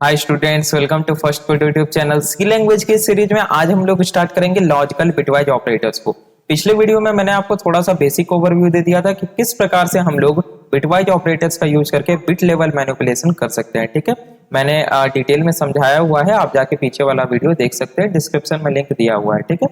Hi students, welcome to first bit YouTube channel. C language की series में आज हम लोग स्टार्ट करेंगे लॉजिकल बिटवाइज ऑपरेटर्स को। पिछले वीडियो में मैंने आपको थोड़ा सा बेसिक ओवरव्यू दे दिया था कि किस प्रकार से हम लोग बिटवाइज ऑपरेटर्स का यूज करके बिट लेवल मैनिपुलेशन कर सकते हैं। ठीक है, मैंने डिटेल में समझाया हुआ है, आप जाके पीछे वाला वीडियो देख सकते हैं, डिस्क्रिप्शन में लिंक दिया हुआ है। ठीक है,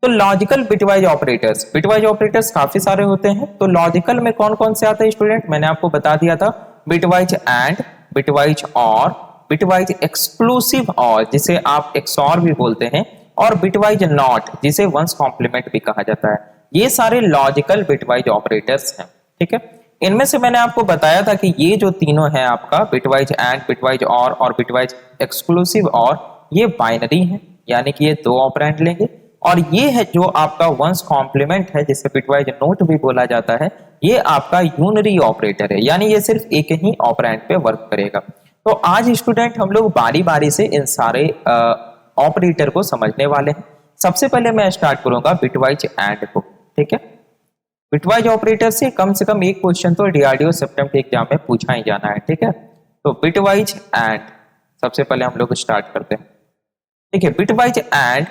तो लॉजिकल बिटवाइज ऑपरेटर्स काफी सारे होते हैं। तो लॉजिकल में कौन कौन से आते हैं स्टूडेंट, मैंने आपको बता दिया था। बिटवाइज एंड, बिटवाइज और, बिटवाइज एक्सक्लूसिव और जिसे आप एक्सऑर भी बोलते हैं, और बिटवाइज नॉट जिसे वंस कॉम्प्लीमेंट भी कहा जाता है। ये सारे लॉजिकल बिटवाइज ऑपरेटर्स हैं। ठीक है, इनमें से मैंने आपको बताया था कि ये जो तीनों हैं आपका बिटवाइज एंड, बिटवाइज और बिटवाइज एक्सक्लूसिव और, ये बाइनरी है, यानी कि ये दो ऑपरेंड लेंगे। और ये है जो आपका वंस कॉम्प्लीमेंट है जिसे बिटवाइज नोट भी बोला जाता है, ये आपका यूनरी ऑपरेटर है, यानी ये सिर्फ एक ही ऑपरेंड पे वर्क करेगा। तो आज स्टूडेंट हम लोग बारी बारी से इन सारे ऑपरेटर को समझने वाले हैं। सबसे पहले मैं स्टार्ट करूंगा बिटवाइज एंड को। ठीक है, बिटवाइज ऑपरेटर से कम एक क्वेश्चन तो डीआरडीओ सितंबर एग्जाम में पूछा ही जाना है। ठीक है, तो बिटवाइज एंड सबसे पहले हम लोग स्टार्ट करते हैं। ठीक है, बिटवाइज एंड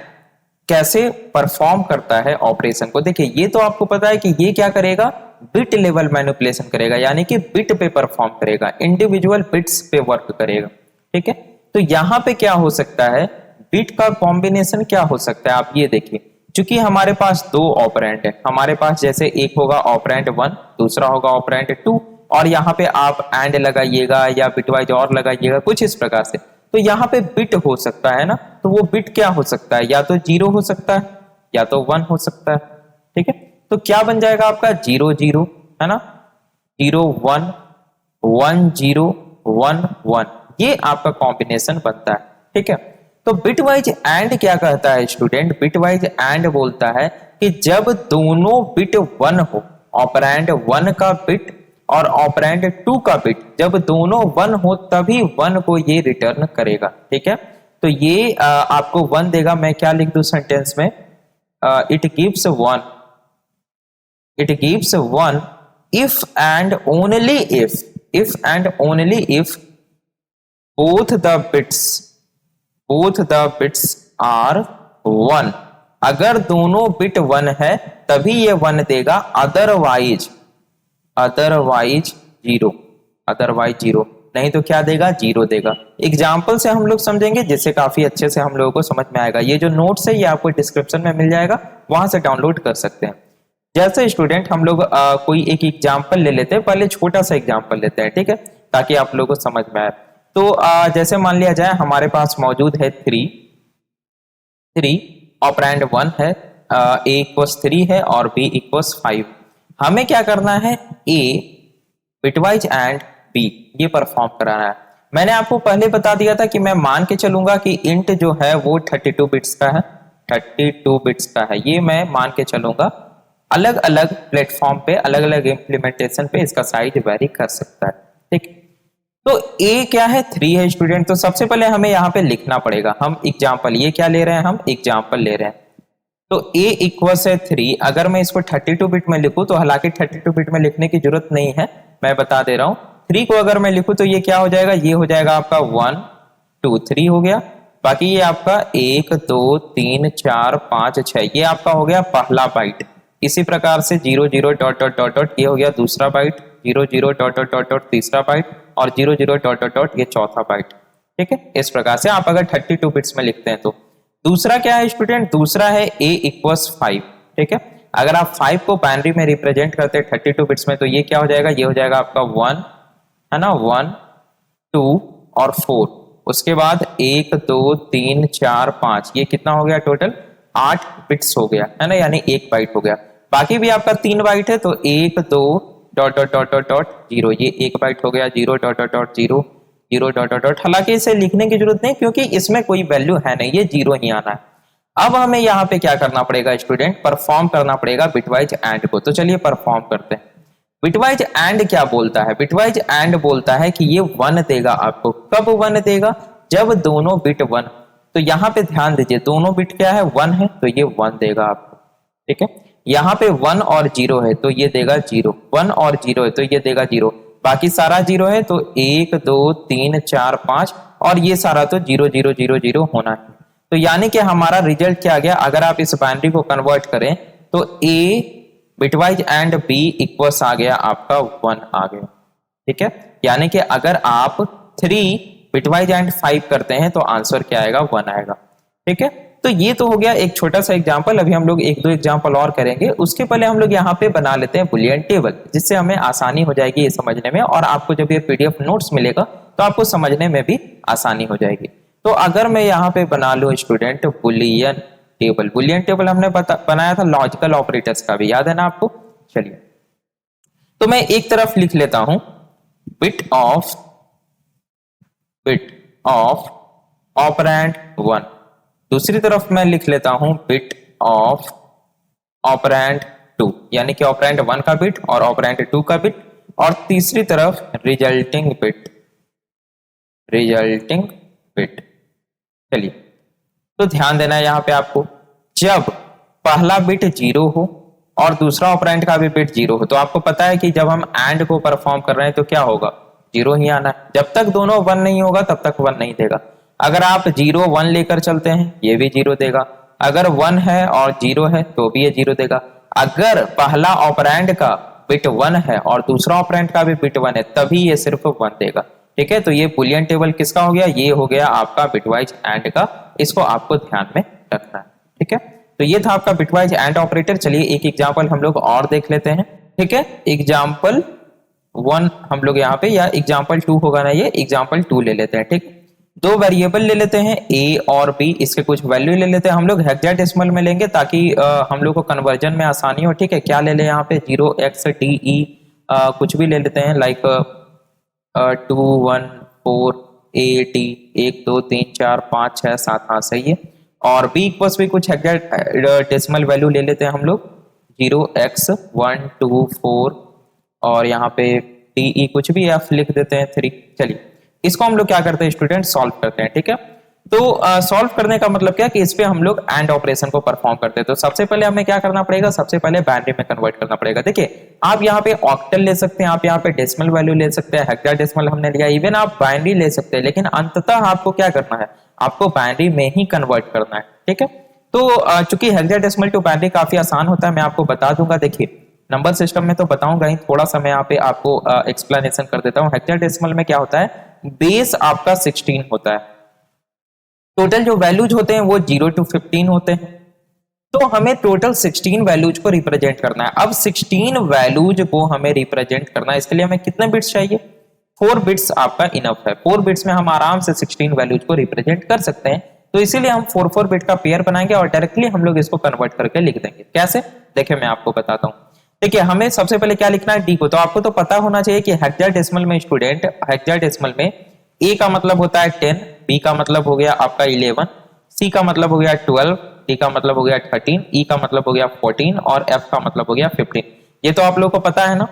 कैसे परफॉर्म करता है ऑपरेशन को। देखिए, ये तो आपको पता है कि ये क्या करेगा, बिट लेवल मैनिपुलेशन करेगा, यानी कि बिट पे परफॉर्म करेगा, इंडिविजुअल बिट्स पे वर्क करेगा। ठीक है, तो यहां पे क्या हो सकता है, बिट का कॉम्बिनेशन क्या हो सकता है, आप ये देखिए। चूंकि हमारे पास दो ऑपरेंड है, हमारे पास जैसे एक होगा ऑपरेंड 1, दूसरा होगा ऑपरेंड 2, और यहाँ पे आप एंड लगाइएगा या बिटवाइज और लगाइएगा, कुछ इस प्रकार से। तो यहाँ पे बिट हो सकता है ना, तो वो बिट क्या हो सकता है, या तो 0 हो सकता है या तो 1 हो सकता है। ठीक है, तो क्या बन जाएगा आपका 0 0, है ना, 0 1 1 0 1 1, ये आपका कॉम्बिनेशन बनता है। ठीक है, तो बिटवाइज एंड क्या कहता है स्टूडेंट, बिटवाइज एंड बोलता है कि जब दोनों बिट 1 हो, ऑपरेंड 1 का बिट और ऑपरेंड 2 का बिट, जब दोनों 1 हो तभी 1 को ये रिटर्न करेगा। ठीक है, तो ये आपको 1 देगा। मैं क्या लिख दूं सेंटेंस में, it gives 1, it gives 1 if and only if both the bits are 1। अगर दोनों बिट 1 है तभी ये 1 देगा, अदरवाइज 0, नहीं तो क्या देगा, 0 देगा। एग्जाम्पल से हम लोग समझेंगे जिससे काफी अच्छे से हम लोगों को समझ में आएगा। ये जो नोट्स है ये आपको डिस्क्रिप्शन में मिल जाएगा, वहां से डाउनलोड कर सकते हैं। जैसे स्टूडेंट हम लोग कोई एक एग्जाम्पल ले लेते हैं, पहले छोटा सा एग्जाम्पल लेते हैं। ठीक है, ताकि आप लोगों को समझ में आए। तो जैसे मान लिया जाए हमारे पास मौजूद है 3 ऑपरेंड 1 है, a इक्वल्स 3 है और b इक्वल्स 5। हमें क्या करना है, a बिटवाइज एंड b ये परफॉर्म कराना है। मैंने आपको पहले बता दिया था कि मैं मान के चलूंगा कि इंट जो है वो 32 बिट्स का है, 32 बिट्स का है, ये मैं मान के चलूंगा। अलग अलग प्लेटफॉर्म पे, अलग अलग इंप्लीमेंटेशन पे इसका साइज वेरी कर सकता है। ठीक, तो a क्या है, 3 है स्टूडेंट। तो सबसे पहले हमें यहाँ पे लिखना पड़ेगा, हम एग्जाम्पल, ये क्या ले रहे हैं, हम एग्जाम्पल ले रहे हैं। तो a इक्वल्स है 3। अगर मैं इसको 32 बिट में लिखूं, तो हालांकि 32 बिट में लिखने की जरूरत नहीं है, मैं बता दे रहा हूं। 3 को अगर मैं लिखूं तो ये क्या हो जाएगा, ये हो जाएगा आपका 1 2 3 हो गया। बाकी ये आपका 1 2 3 4 5 6, ये आपका हो गया पहला बाइट। इसी प्रकार से 0 0 डॉट डॉट डॉट डॉट ये हो गया दूसरा byte, 0 0 dot dot dot dot तीसरा बाइट, और 0 0 डॉट डॉट डॉट ये चौथा बाइट। ठीक है, इस प्रकार से आप अगर 32 बिट्स में लिखते हैं तो। दूसरा क्या है स्टूडेंट, दूसरा है a इक्वल्स 5। ठीक है, अगर आप 5 को बाइनरी में रिप्रेजेंट करते हैं 32 बिट्स में, तो ये क्या हो जाएगा, ये हो जाएगा आपका 1, है ना, 1 2 और 4। उसके बाद 1 2 3 4 5, ये कितना हो गया टोटल, 8 बिट्स हो गया, है ना, यानी 1 बाइट हो गया। बाकी भी आपका 3 बाइट है, तो 1 2 dot dot dot dot dot 0, ये 1 बाइट हो गया, 0 dot dot dot 0 0 dot dot dot. हालांकि इसे लिखने की जरूरत नहीं क्योंकि इसमें कोई वैल्यू है नहीं, ये 0 ही आना है। अब हमें यहाँ पे क्या करना पड़ेगा स्टूडेंट, परफॉर्म करना पड़ेगा बिटवाइज एंड को। तो चलिए परफॉर्म करते हैं। बिटवाइज एंड क्या बोलता है, बिटवाइज एंड बोलता है कि ये 1 देगा आपको। कब 1 देगा, जब दोनों बिट 1। तो यहाँ पे ध्यान दीजिए, दोनों बिट क्या है, 1 है, तो ये 1 देगा आपको। ठीक है, यहाँ पे 1 और 0 है तो ये देगा 0, 1 और 0 है तो ये देगा 0, बाकी सारा 0 है। तो 1 2 3 4 5 और ये सारा तो 0 0 0 0 होना है। तो यानी कि हमारा रिजल्ट क्या आ गया, अगर आप इस बाइनरी को कन्वर्ट करें तो A bitwise and B equals आ गया आपका 1 आ गया। ठीक है, यानी कि अगर आप 3 बिटवाइज एंड 5 करते हैं तो आंसर क्या आएगा, 1 आएगा। ठीक है, तो ये तो हो गया एक छोटा सा एग्जांपल। अभी हम लोग एक दो एग्जांपल और करेंगे, उसके पहले हम लोग यहाँ पे बना लेते हैं बुलियन टेबल, जिससे हमें आसानी हो जाएगी ये समझने में, और आपको जब ये पीडीएफ नोट्स मिलेगा तो आपको समझने में भी आसानी हो जाएगी। तो अगर मैं यहाँ पे बना लूं student Boolean table, Boolean table हमने बनाया था लॉजिकल ऑपरेटर्स का भी, याद है ना आपको। चलिए, तो मैं एक तरफ लिख लेता हूं बिट ऑफ ऑपरेंड 1, दूसरी तरफ मैं लिख लेता हूं बिट ऑफ ऑपरेंड 2, यानी कि ऑपरेंड 1 का बिट और ऑपरेंड 2 का बिट, और तीसरी तरफ रिजल्टिंग बिट। चलिए, तो ध्यान देना है यहाँ पे आपको, जब पहला बिट 0 हो और दूसरा ऑपरेंड का भी बिट 0 हो, तो आपको पता है कि जब हम एंड को परफॉर्म कर रहे हैं तो क्या होगा, 0 ही आना है। जब तक दोनों 1 नहीं होगा तब तक 1 नहीं देगा। अगर आप 0 1 लेकर चलते हैं ये भी 0 देगा, अगर 1 है और 0 है तो भी ये 0 देगा। अगर पहला ऑपरेंड का बिट 1 है और दूसरा ऑपरेंड का भी बिट 1 है तभी ये सिर्फ 1 देगा। ठीक है, तो ये बुलियन टेबल किसका हो गया, ये हो गया आपका बिटवाइज एंड का, इसको आपको ध्यान में रखना है। ठीक है, तो ये था आपका बिटवाइज एंड ऑपरेटर। चलिए एक एग्जांपल हम लोग और देख लेते हैं। ठीक है, एग्जांपल 1 हम लोग यहाँ पे, या एग्जांपल 2 होगा ना, ये एग्जांपल 2 ले लेते हैं। ठीक, दो वेरिएबल ले लेते हैं A और B, इसके कुछ वैल्यू ले लेते हैं। हम लोग हेक्साडेसिमल में लेंगे ताकि हम लोग को कन्वर्जन में आसानी हो। ठीक है, क्या ले लें यहाँ पे 0xDE कुछ भी ले लेते हैं, लाइक 2 1 4 AT 1 2 3 4 5 6 7, हाँ सही है। और B इक्वल्स भी कुछ हेक्साडेसिमल वैल्यू ले लेते हैं हम लोग, 0x1 2 4, और यहाँ पे DE कुछ भी F लिख देते हैं 3। चलिए, इसको हम लोग क्या करते हैं स्टूडेंट, सॉल्व करते हैं। ठीक है, तो सॉल्व करने का मतलब क्या कि इस पे हम लोग एंड ऑपरेशन को परफॉर्म करते हैं। तो सबसे पहले हमें क्या करना पड़ेगा, सबसे पहले बाइनरी में कन्वर्ट करना पड़ेगा। देखिए, आप यहाँ पे ऑक्टल ले सकते हैं, आप यहाँ पे डेसिमल वैल्यू ले सकते हैं, हेक्साडेसिमल हमने लिया, इवन आप बाइनरी ले सकते हैं, लेकिन अंततः आपको क्या करना है, आपको बाइनरी में ही कन्वर्ट करना है। ठीक है, तो चूंकि हेक्साडेसिमल टू बाइनरी काफी आसान होता है, मैं आपको बता दूंगा। देखिए, नंबर सिस्टम में तो बताऊंगा ही, थोड़ा सा मैं यहाँ पे आपको एक्सप्लेनेशन कर देता हूँ। हेक्साडेसिमल में क्या होता है, बेस आपका 16 होता है, टोटल जो वैल्यूज होते हैं वो 0 to 15 होते हैं। तो हमें टोटल 16 वैल्यूज को रिप्रेजेंट करना है। अब 16 वैल्यूज को हमें रिप्रेजेंट करना है, इसके लिए हमें कितने बिट्स चाहिए, 4 बिट्स आपका इनफ है। 4 बिट्स में हम आराम से 16 वैल्यूज को रिप्रेजेंट कर सकते हैं। तो इसीलिए हम 4 बिट का पेयर बनाएंगे और डायरेक्टली हम लोग इसको कन्वर्ट करके लिख देंगे। कैसे, देखिए मैं आपको बताता हूँ। देखिए, हमें सबसे पहले क्या लिखना है, डी को। तो आपको तो पता होना चाहिए कि हेक्साडेसिमल में स्टूडेंट, हेक्साडेसिमल में ए का मतलब होता है 10, बी का मतलब हो गया आपका 11, सी का मतलब हो गया 12, डी का मतलब हो गया 13, ई का मतलब हो गया 14 और एफ का मतलब हो गया 15। ये तो आप लोगों को पता है ना,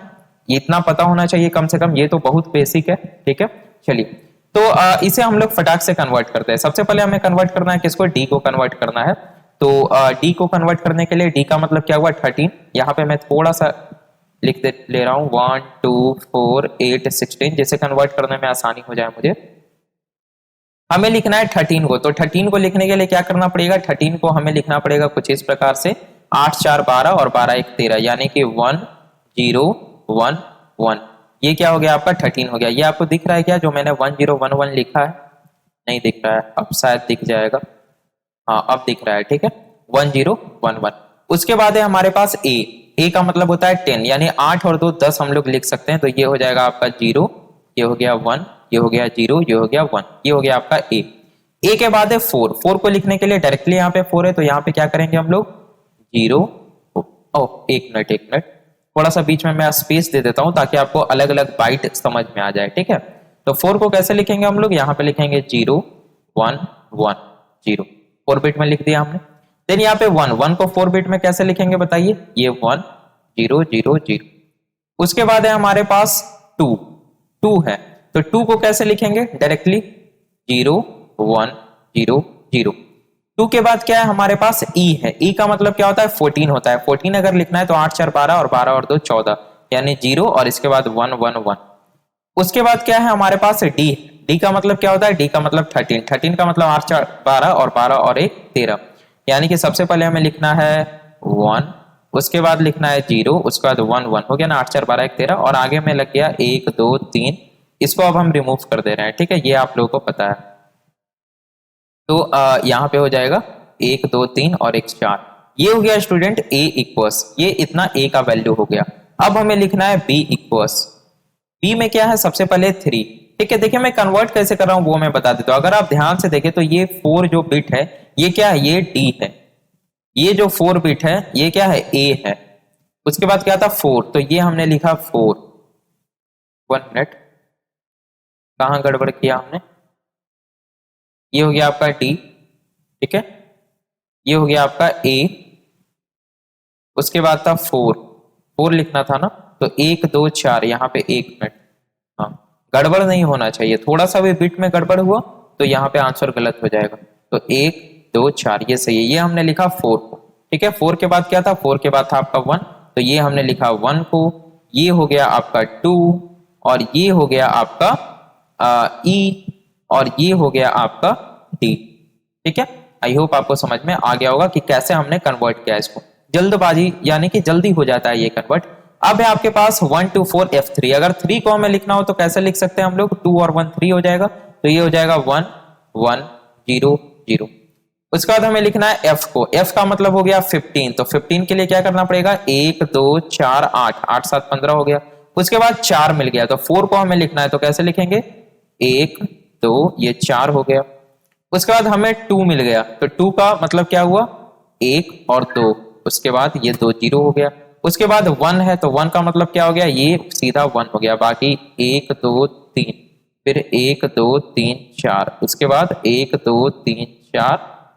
ये इतना पता होना चाहिए कम से कम, ये तो बहुत बेसिक है। ठीक है, चलिए, तो इसे हम लोग फटाक से कन्वर्ट करते हैं। सबसे पहले हमें कन्वर्ट करना है किसको, डी को कन्वर्ट करना है। तो डी को कन्वर्ट करने के लिए, डी का मतलब क्या हुआ 13, यहाँ पे मैं थोड़ा सा ले रहा हूँ 1 2 4 8 16, जिसे कन्वर्ट करने में आसानी हो जाए मुझे। हमें लिखना है 13 को, तो 13 को लिखने के लिए क्या करना पड़ेगा, 13 को हमें लिखना पड़ेगा कुछ इस प्रकार से, 8 4 12 और 12 1 13, यानी कि 1 0 1 1। ये क्या हो गया आपका 13 हो गया। ये आपको दिख रहा है क्या, जो मैंने 1 0 1 1 लिखा है, नहीं दिख रहा है, अब शायद दिख जाएगा, हाँ अब दिख रहा है। ठीक है, 1 0 1 1। उसके बाद है हमारे पास ए का मतलब होता है 10, यानी 8 और 2 10 हम लोग लिख सकते हैं। तो ये हो जाएगा आपका 0, ये हो गया 1, ये हो गया 0, ये हो गया 1, ये हो गया आपका ए के बाद है 4 को लिखने के लिए डायरेक्टली यहाँ पे 4 है, तो यहाँ पे क्या करेंगे हम लोग 0, एक मिनट थोड़ा सा बीच में मैं स्पेस दे देता हूं ताकि आपको अलग अलग बाइट समझ में आ जाए। ठीक है, तो 4 को कैसे लिखेंगे हम लोग, यहाँ पे लिखेंगे 0 1 1 0, 4 बिट में लिख दिया हमने। देन यहाँ पे 1 को 4 बिट में कैसे लिखेंगे बताइए, ये 1 0 0 0। उसके बाद है हमारे पास 2 है, तो 2 को कैसे लिखेंगे डायरेक्टली 0 1 0 0। 2 के बाद क्या है हमारे पास ई है, ई का मतलब क्या होता है 14 होता है। 14 अगर लिखना है तो 8 4 12 और 12 और 2 14, यानी 0 और इसके बाद 1 1 1। उसके बाद क्या है हमारे पास डी, डी का मतलब क्या होता है, डी का मतलब 13, 13 का मतलब 8 4 12 और 12 और 1 13, यानी कि सबसे पहले हमें लिखना है 1, उसके बाद लिखना है 0, उसके बाद 1 1 हो गया ना, 8 4 12 1 13, और आगे में लग गया 1 2 3, इसको अब हम रिमूव कर दे रहे हैं, ठीक है, ये आप लोगों को पता है। तो यहाँ पे हो जाएगा 1 2 3 और 1 4, ये हो गया स्टूडेंट a इक्वस, ये इतना a का वैल्यू हो गया। अब हमें लिखना है b इक्वस, b में क्या है, सबसे पहले 3, ठीक है। देखिए मैं कन्वर्ट कैसे कर रहा हूं वो मैं बता देता हूं। अगर आप ध्यान से देखें तो ये 4 जो बिट है ये क्या है, ये d है, ये जो 4 बिट है ये क्या है, a है। उसके बाद क्या था 4, तो ये हमने लिखा 4, 1 मिनट, कहां गड़बड़ किया हमने, ये हो गया आपका d, ठीक है, ये हो गया आपका a, उसके बाद था 4, 4 लिखना था ना, तो 1 2 4, यहाँ पे 1 मिनट, हाँ गड़बड़ नहीं होना चाहिए, थोड़ा सा भी बिट में गड़बड़ हुआ तो यहाँ पे आंसर गलत हो जाएगा। तो 1 2 4 ये सही है, ये हमने लिखा 4 को, ठीक है। 4 के बाद क्या था, 4 के बाद था आपका 1, तो ये हमने लिखा 1 को, ये हो गया आपका 2, और ये हो गया आपका ई, और ये हो गया आपका डी, ठीक है। आई होप आपको समझ में आ गया होगा कि कैसे हमने कन्वर्ट किया इसको, जल्दबाजी यानी कि जल्दी हो जाता है ये कन्वर्ट। अब है आपके पास 1 2 4 F3, अगर 3 को हमें लिखना हो तो कैसे लिख सकते हैं हम लोग, 2 और 1 3 हो जाएगा, तो ये हो जाएगा 1 1 0 0। उसके बाद हमें लिखना है F को, F का मतलब हो गया 15, तो 15 के लिए क्या करना पड़ेगा, 1 2 4 8, 8 7 15 हो गया। उसके बाद 4 मिल गया, तो 4 को हमें लिखना है तो कैसे लिखेंगे, 1 2, ये 4 हो गया। उसके बाद हमें 2 मिल गया, तो 2 का मतलब क्या हुआ, 1 और 2, उसके बाद ये 2 0 हो गया। उसके बाद 1 है, तो 1 का मतलब क्या हो गया, ये सीधा 1 हो गया, बाकी 1 2 3, फिर 1 2 3 4, उसके बाद 1 2 3 4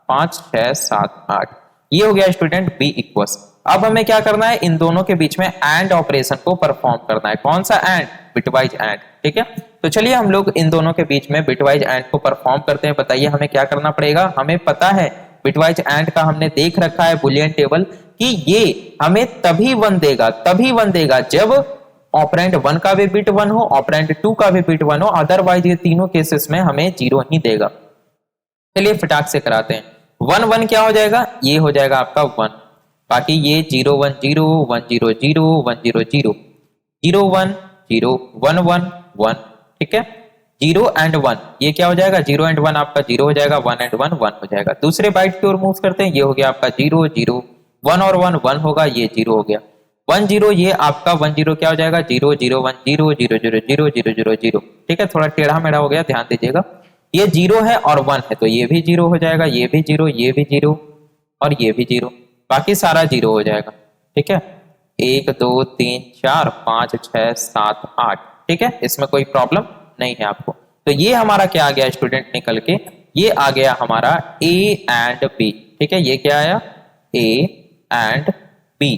5 6 7 8, ये हो गया स्टूडेंट बी इक्वस। अब हमें क्या करना है, इन दोनों के बीच में एंड ऑपरेशन को परफॉर्म करना है। कौन सा एंड, बिटवाइज एंड, ठीक है। तो चलिए हम लोग इन दोनों के बीच में बिटवाइज एंड को परफॉर्म करते हैं। बताइए हमें क्या करना पड़ेगा, हमें पता है बिटवाइज एंड का, हमने देख रखा है बुलियन टेबल कि ये हमें तभी 1 देगा, तभी 1 देगा जब ऑपरेंड 1 का भी बिट 1 हो, ऑपरेंड 2 का भी बिट 1 हो, अदरवाइज ये तीनों केसेस में हमें 0 ही देगा। चलिए फटाक से कराते हैं। 1 1 क्या हो जाएगा, ये हो जाएगा आपका 1, बाकी ये 0 1 0 1 0 0 1 0 0 0 1 0 1 1 1, ठीक है। 0 एंड 1 ये क्या हो जाएगा, 0 एंड 1 आपका 0 हो जाएगा, 1 एंड 1 1 हो जाएगा। दूसरे बाइट की ओर मूव करते हैं, ये हो गया आपका 0 0, 1 और 1 1 होगा, ये 0 हो गया, 1 0, ये आपका 1 0 क्या हो जाएगा, 0 0 1 0 0 0 0 0 0 0, ठीक है। थोड़ा टेढ़ा मेढ़ा हो गया, ध्यान दीजिएगा। ये 0 है और 1 है, तो ये भी 0 हो जाएगा, ये भी 0, ये भी 0 और ये भी 0, बाकी सारा 0 हो जाएगा, ठीक है। 1 2 3 4 5 6 7 8, ठीक है, इसमें कोई प्रॉब्लम नहीं है आपको। तो ये हमारा क्या आ गया स्टूडेंट निकल के, ये आ गया हमारा A एंड B, ठीक है, ये क्या आया, A एंड B।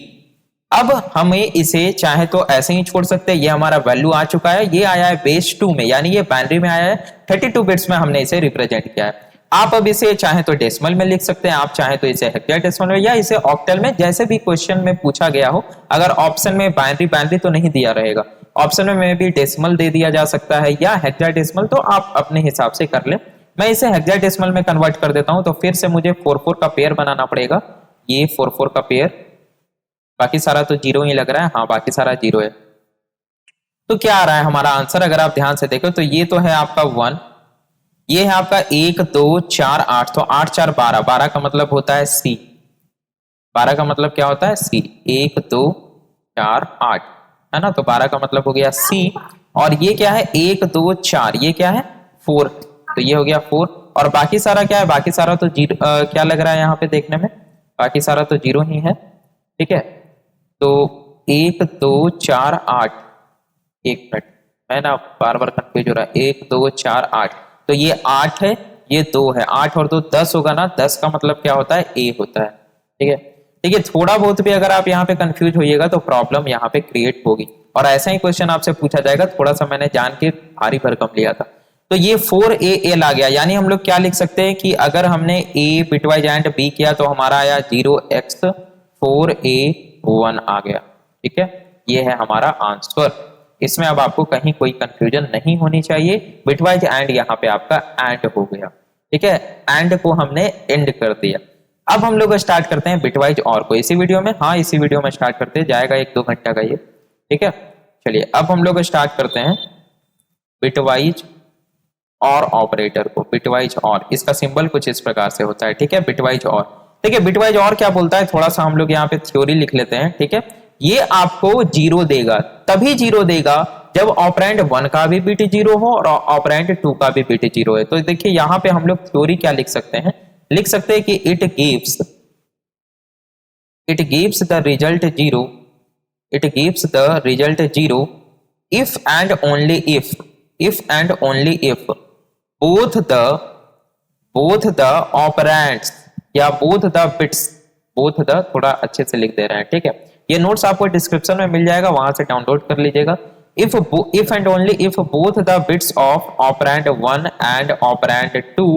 अब हमें इसे चाहे तो ऐसे ही छोड़ सकते हैं, ये हमारा वैल्यू आ चुका है, ये आया है बेस 2 में, यानी ये बाइनरी में आया है, 32 बिट्स में हमने इसे रिप्रेजेंट किया है। आप अब इसे चाहे तो डेसिमल में लिख सकते हैं, आप चाहे तो इसे हेक्साडेसिमल में या इसे ऑक्टल में, जैसे भी क्वेश्चन में पूछा गया हो। अगर ऑप्शन में बाइनरी तो नहीं दिया रहेगा, ऑप्शन में भी डेसिमल दे दिया जा सकता है या हेक्साडेसिमल, तो आप अपने हिसाब से कर ले। मैं इसे हेक्साडेसिमल में कन्वर्ट कर देता हूं, तो फिर से मुझे 4 4 का पेयर बनाना पड़ेगा, ये 4 4 का पेयर, बाकी सारा तो 0 ही लग रहा है, हाँ बाकी सारा 0 है। तो क्या आ रहा है हमारा आंसर, अगर आप ध्यान से देखो तो ये तो है आपका 1, ये है आपका 1 2 4 8, तो 8 4 12, 12 का मतलब होता है सी, 12 का मतलब क्या होता है सी, 1 2 4 8 है ना, तो 12 का मतलब हो गया सी। और ये क्या है 1 2 4, ये क्या है 4, तो ये हो गया 4, और बाकी सारा क्या है, बाकी सारा तो 0, क्या लग रहा है यहाँ पे देखने में, बाकी सारा तो 0 ही है, ठीक है। तो 1 2 4 8, एक मिनट मैं ना बार बार कंफ्यूज हो रहा है, 1 2 4 8, तो ये 8 है, ये 2 है, 8 और 2 10 होगा ना, 10 का मतलब क्या होता है, ए होता है, ठीक है। देखिए थोड़ा बहुत भी अगर आप यहाँ पे कंफ्यूज होइएगा तो प्रॉब्लम यहाँ पे क्रिएट होगी, और ऐसा ही क्वेश्चन आपसे पूछा जाएगा, थोड़ा सा मैंने जान के भारी भरकम लिया था। तो ये 4A आ गया, यानी हम लोग क्या लिख सकते हैं कि अगर हमने A बिटवाइज एंड B किया तो हमारा आया 0x 4A 1 आ गया, ठीक है, ये है हमारा आंसर। इसमें अब आपको कहीं कोई कंफ्यूजन नहीं होनी चाहिए। बिटवाइज एंड यहाँ पे आपका एंड हो गया, ठीक है, एंड को हमने एंड कर दिया। अब हम लोग स्टार्ट करते हैं बिटवाइज और को इसी वीडियो में, हाँ इसी वीडियो में स्टार्ट करते हैं, जाएगा 1-2 घंटा का ये, ठीक है। चलिए अब हम लोग स्टार्ट करते हैं बिटवाइज और ऑपरेटर को। बिटवाइज और इसका सिंबल कुछ इस प्रकार से होता है, ठीक है, बिटवाइज और। ठीक है, बिटवाइज और क्या बोलता है, थोड़ा सा हम लोग यहाँ पे थ्योरी लिख लेते हैं, ठीक है। ये आपको जीरो देगा, तभी जीरो देगा जब ऑपरेंड 1 का भी बिट जीरो हो और ऑपरेंड 2 का भी बिट जीरो है। तो देखिए यहाँ पे हम लोग थ्योरी क्या लिख सकते हैं, लिख सकते हैं कि it gives the result zero, it gives the result zero if and only if both the operands या both the bits, both the थोड़ा अच्छे से लिख दे रहे हैं, ठीक है। ये नोट्स आपको डिस्क्रिप्शन में मिल जाएगा, वहां से डाउनलोड कर लीजिएगा। if and only if both the bits of operand 1 and operand 2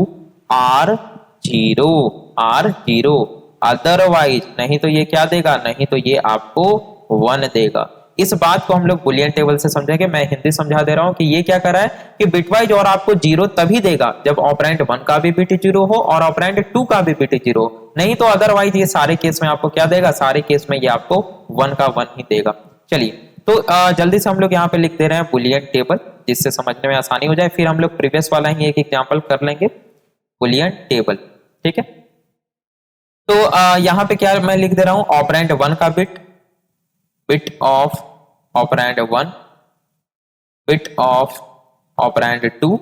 are zero, otherwise नहीं तो ये क्या देगा, नहीं तो ये आपको 1 देगा। इस बात को हम लोग बुलियन टेबल से समझेंगे, मैं हिंदी समझा दे रहा हूं कि ये क्या कर रहा है कि बिटवाइज और आपको जीरो तभी देगा जब ऑपरेंड 1 का भी बिट जीरो हो और ऑपरेंड 2 का भी बिट जीरो हो, नहीं तो अदरवाइज ये सारे केस में आपको क्या देगा, सारे केस में ये आपको 1 का 1 ही देगा। चलिए तो जल्दी से हम लोग यहाँ पे लिख दे रहे हैं बुलियन टेबल, जिससे समझने में आसानी हो जाए। फिर हम लोग प्रीवियस वाला ही एक एग्जाम्पल कर लेंगे, बुलियन टेबल, ठीक है। तो यहाँ पे क्या मैं लिख दे रहा हूं, ऑपरेंड 1 का bit of operand 1, bit of operand 2,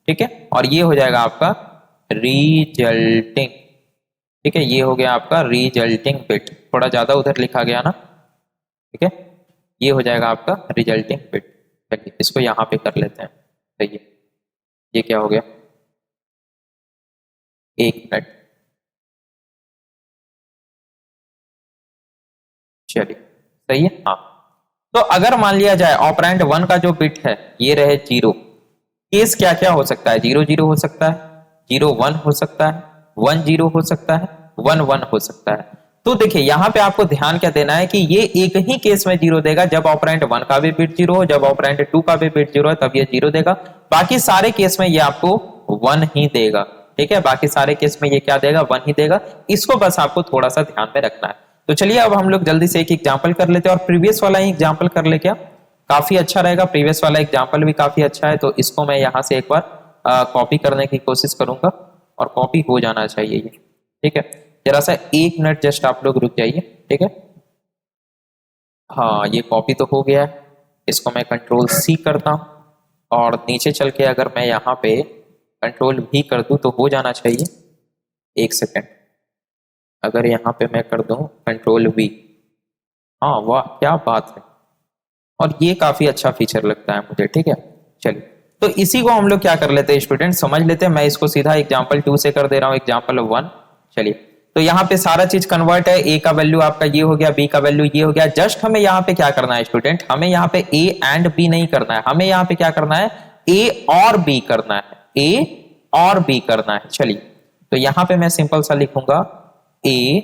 ठीक है, और ये हो जाएगा आपका रिजल्टिंग, ठीक है, ये हो गया आपका रिजल्टिंग बिट, थोड़ा ज्यादा उधर लिखा गया ना, ठीक है, ये हो जाएगा आपका रिजल्टिंग बिट। चलिए इसको यहां पे कर लेते हैं, सही है। ये क्या हो गया, 1 मिनट, चलिए सही है, हाँ। तो अगर मान लिया जाए ऑपरेंड 1 का जो बिट है ये रहे जीरो, केस क्या क्या हो सकता है, 0 0 हो सकता है, 0 1 हो सकता है, 1 0 हो सकता है, 1 1 हो सकता है। तो देखिए यहाँ पे आपको ध्यान क्या देना है कि ये एक ही केस में जीरो देगा, जब ऑपरेंड 1 का भी बिट जीरो हो, जब ऑपरेंड 2 का भी बिट जीरो है तब ये जीरो देगा। बाकी सारे केस में ये आपको 1 ही देगा, ठीक है, बाकी सारे केस में ये क्या देगा, 1 ही देगा। इसको बस आपको थोड़ा सा ध्यान में रखना है। तो चलिए अब हम लोग जल्दी से एक एग्जाम्पल कर लेते हैं और प्रीवियस वाला ही एग्जाम्पल कर ले, क्या काफी अच्छा रहेगा, प्रीवियस वाला एग्जाम्पल भी काफी अच्छा है। तो इसको मैं यहाँ से एक बार कॉपी करने की कोशिश करूंगा और कॉपी हो जाना चाहिए ये, ठीक है। जरा सा 1 मिनट जस्ट आप लोग रुक जाइए, ठीक है। हाँ ये कॉपी तो हो गया है, इसको मैं कंट्रोल C करता हूं और नीचे चल के अगर मैं यहाँ पे कंट्रोल V कर दूं तो हो जाना चाहिए। 1 सेकेंड, अगर यहाँ पे मैं कर दूं कंट्रोल V, हाँ वाह क्या बात है, और ये काफी अच्छा फीचर लगता है मुझे, ठीक है। चलिए तो इसी को हम लोग क्या कर लेते हैं स्टूडेंट, समझ लेते हैं। मैं इसको सीधा एग्जाम्पल 2 से कर दे रहा हूँ एग्जाम्पल 1। चलिए तो यहाँ पे सारा चीज कन्वर्ट है, A का वैल्यू आपका ये हो गया, B का वैल्यू ये हो गया। जस्ट हमें यहाँ पे क्या करना है स्टूडेंट, हमें यहाँ पे A एंड B नहीं करना है, हमें यहाँ पे क्या करना है, A और B करना है, A और B करना है। चलिए तो यहाँ पे मैं सिंपल सा लिखूंगा A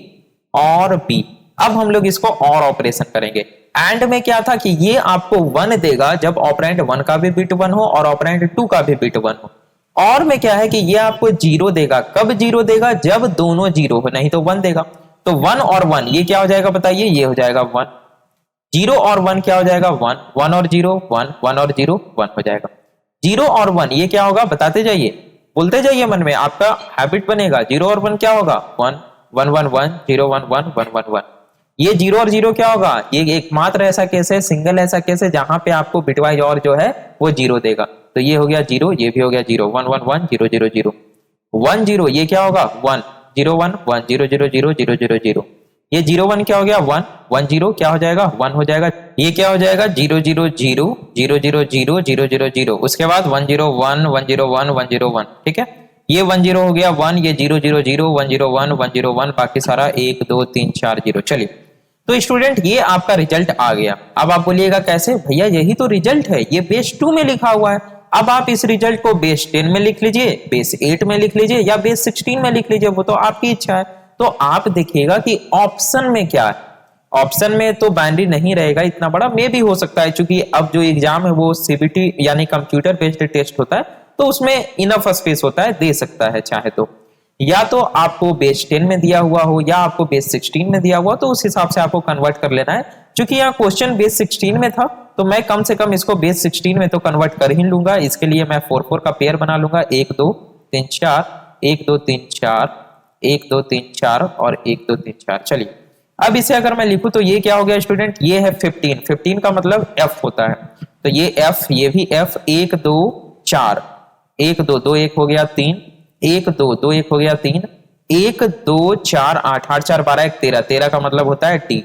और B। अब हम लोग इसको और ऑपरेशन करेंगे। एंड में क्या था कि ये आपको 1 देगा जब ऑपरेंड 1 का भी बिट 1 हो और ऑपरेंड 2 का भी बिट 1 हो। और में क्या है कि ये आपको 0 देगा, कब 0 देगा, जब दोनों 0 हो, नहीं तो 1 देगा। तो 1 और 1 ये क्या हो जाएगा बताइए, ये हो जाएगा 1। 0 और 1 क्या हो जाएगा, 1, 1 और 0 1, 1 और 0 1 हो जाएगा। 0 और 1 ये क्या होगा बताते जाइए, बोलते जाइए मन में, आपका हैबिट बनेगा। 0 और 1 क्या होगा, 1 1 1 1 0 1 1 1 1 1। ये 0 और 0 क्या होगा, ये एकमात्र ऐसा केस है, सिंगल ऐसा केस है जहां पे आपको बिटवाइज और जो है वो 0 देगा। तो ये हो गया 0, ये भी हो गया 0, 1 1 1 0 0 0 1 0, ये क्या होगा 1 0 1 1 0 0 0 0 0 0। ये 0 1 क्या हो गया 1 1 0 क्या हो जाएगा 1 हो जाएगा। ये क्या हो जाएगा 0 0 0 0 0 0 0 0 0, उसके बाद 1 0 1 1 0 1 1 0 1, ठीक है। ये 1 0 हो गया 1, ये 0 0 0 1 0 1 1 0 1, बाकी सारा 1 2 3 4 0। चलिए तो स्टूडेंट ये आपका रिजल्ट आ गया। अब आप बोलिएगा कैसे भैया, यही तो रिजल्ट है, ये बेस 2 में लिखा हुआ है। अब आप इस रिजल्ट को बेस 10 में लिख लीजिए, बेस 8 में लिख लीजिए या बेस 16 में लिख लीजिए, वो तो आपकी इच्छा है। तो आप देखिएगा कि ऑप्शन में क्या है, ऑप्शन में तो बाइनरी नहीं रहेगा इतना बड़ा, मे भी हो सकता है, क्योंकि अब जो एग्जाम है वो सीबीटी यानी कंप्यूटर बेस्ड टेस्ट होता है, तो उसमें इनफ स्पेस होता है, दे सकता है चाहे तो। या तो आपको बेस 10 में दिया हुआ हो या आपको बेस 16 में दिया हुआ, तो उस हिसाब से आपको कन्वर्ट कर लेना है। क्योंकि यहाँ क्वेश्चन बेस 16 में था, तो मैं कम से कम इसको बेस 16 में तो कन्वर्ट कर ही लूंगा। इसके लिए मैं 4 का पेयर बना लूंगा, 1 2 3 4, 1 2 3 4, 1 2 3 4 और 1 2 3 4। चलिए अब इसे अगर मैं लिखूं तो ये क्या हो गया स्टूडेंट, ये है 15। 15 का मतलब f होता है, तो ये f, ये भी f। 1 2 4, 1 2 2 1 हो गया 3, 1 2 2 1 हो गया 3, 1 2 4 8, 8 4 12 1 13, 13 का मतलब होता है t।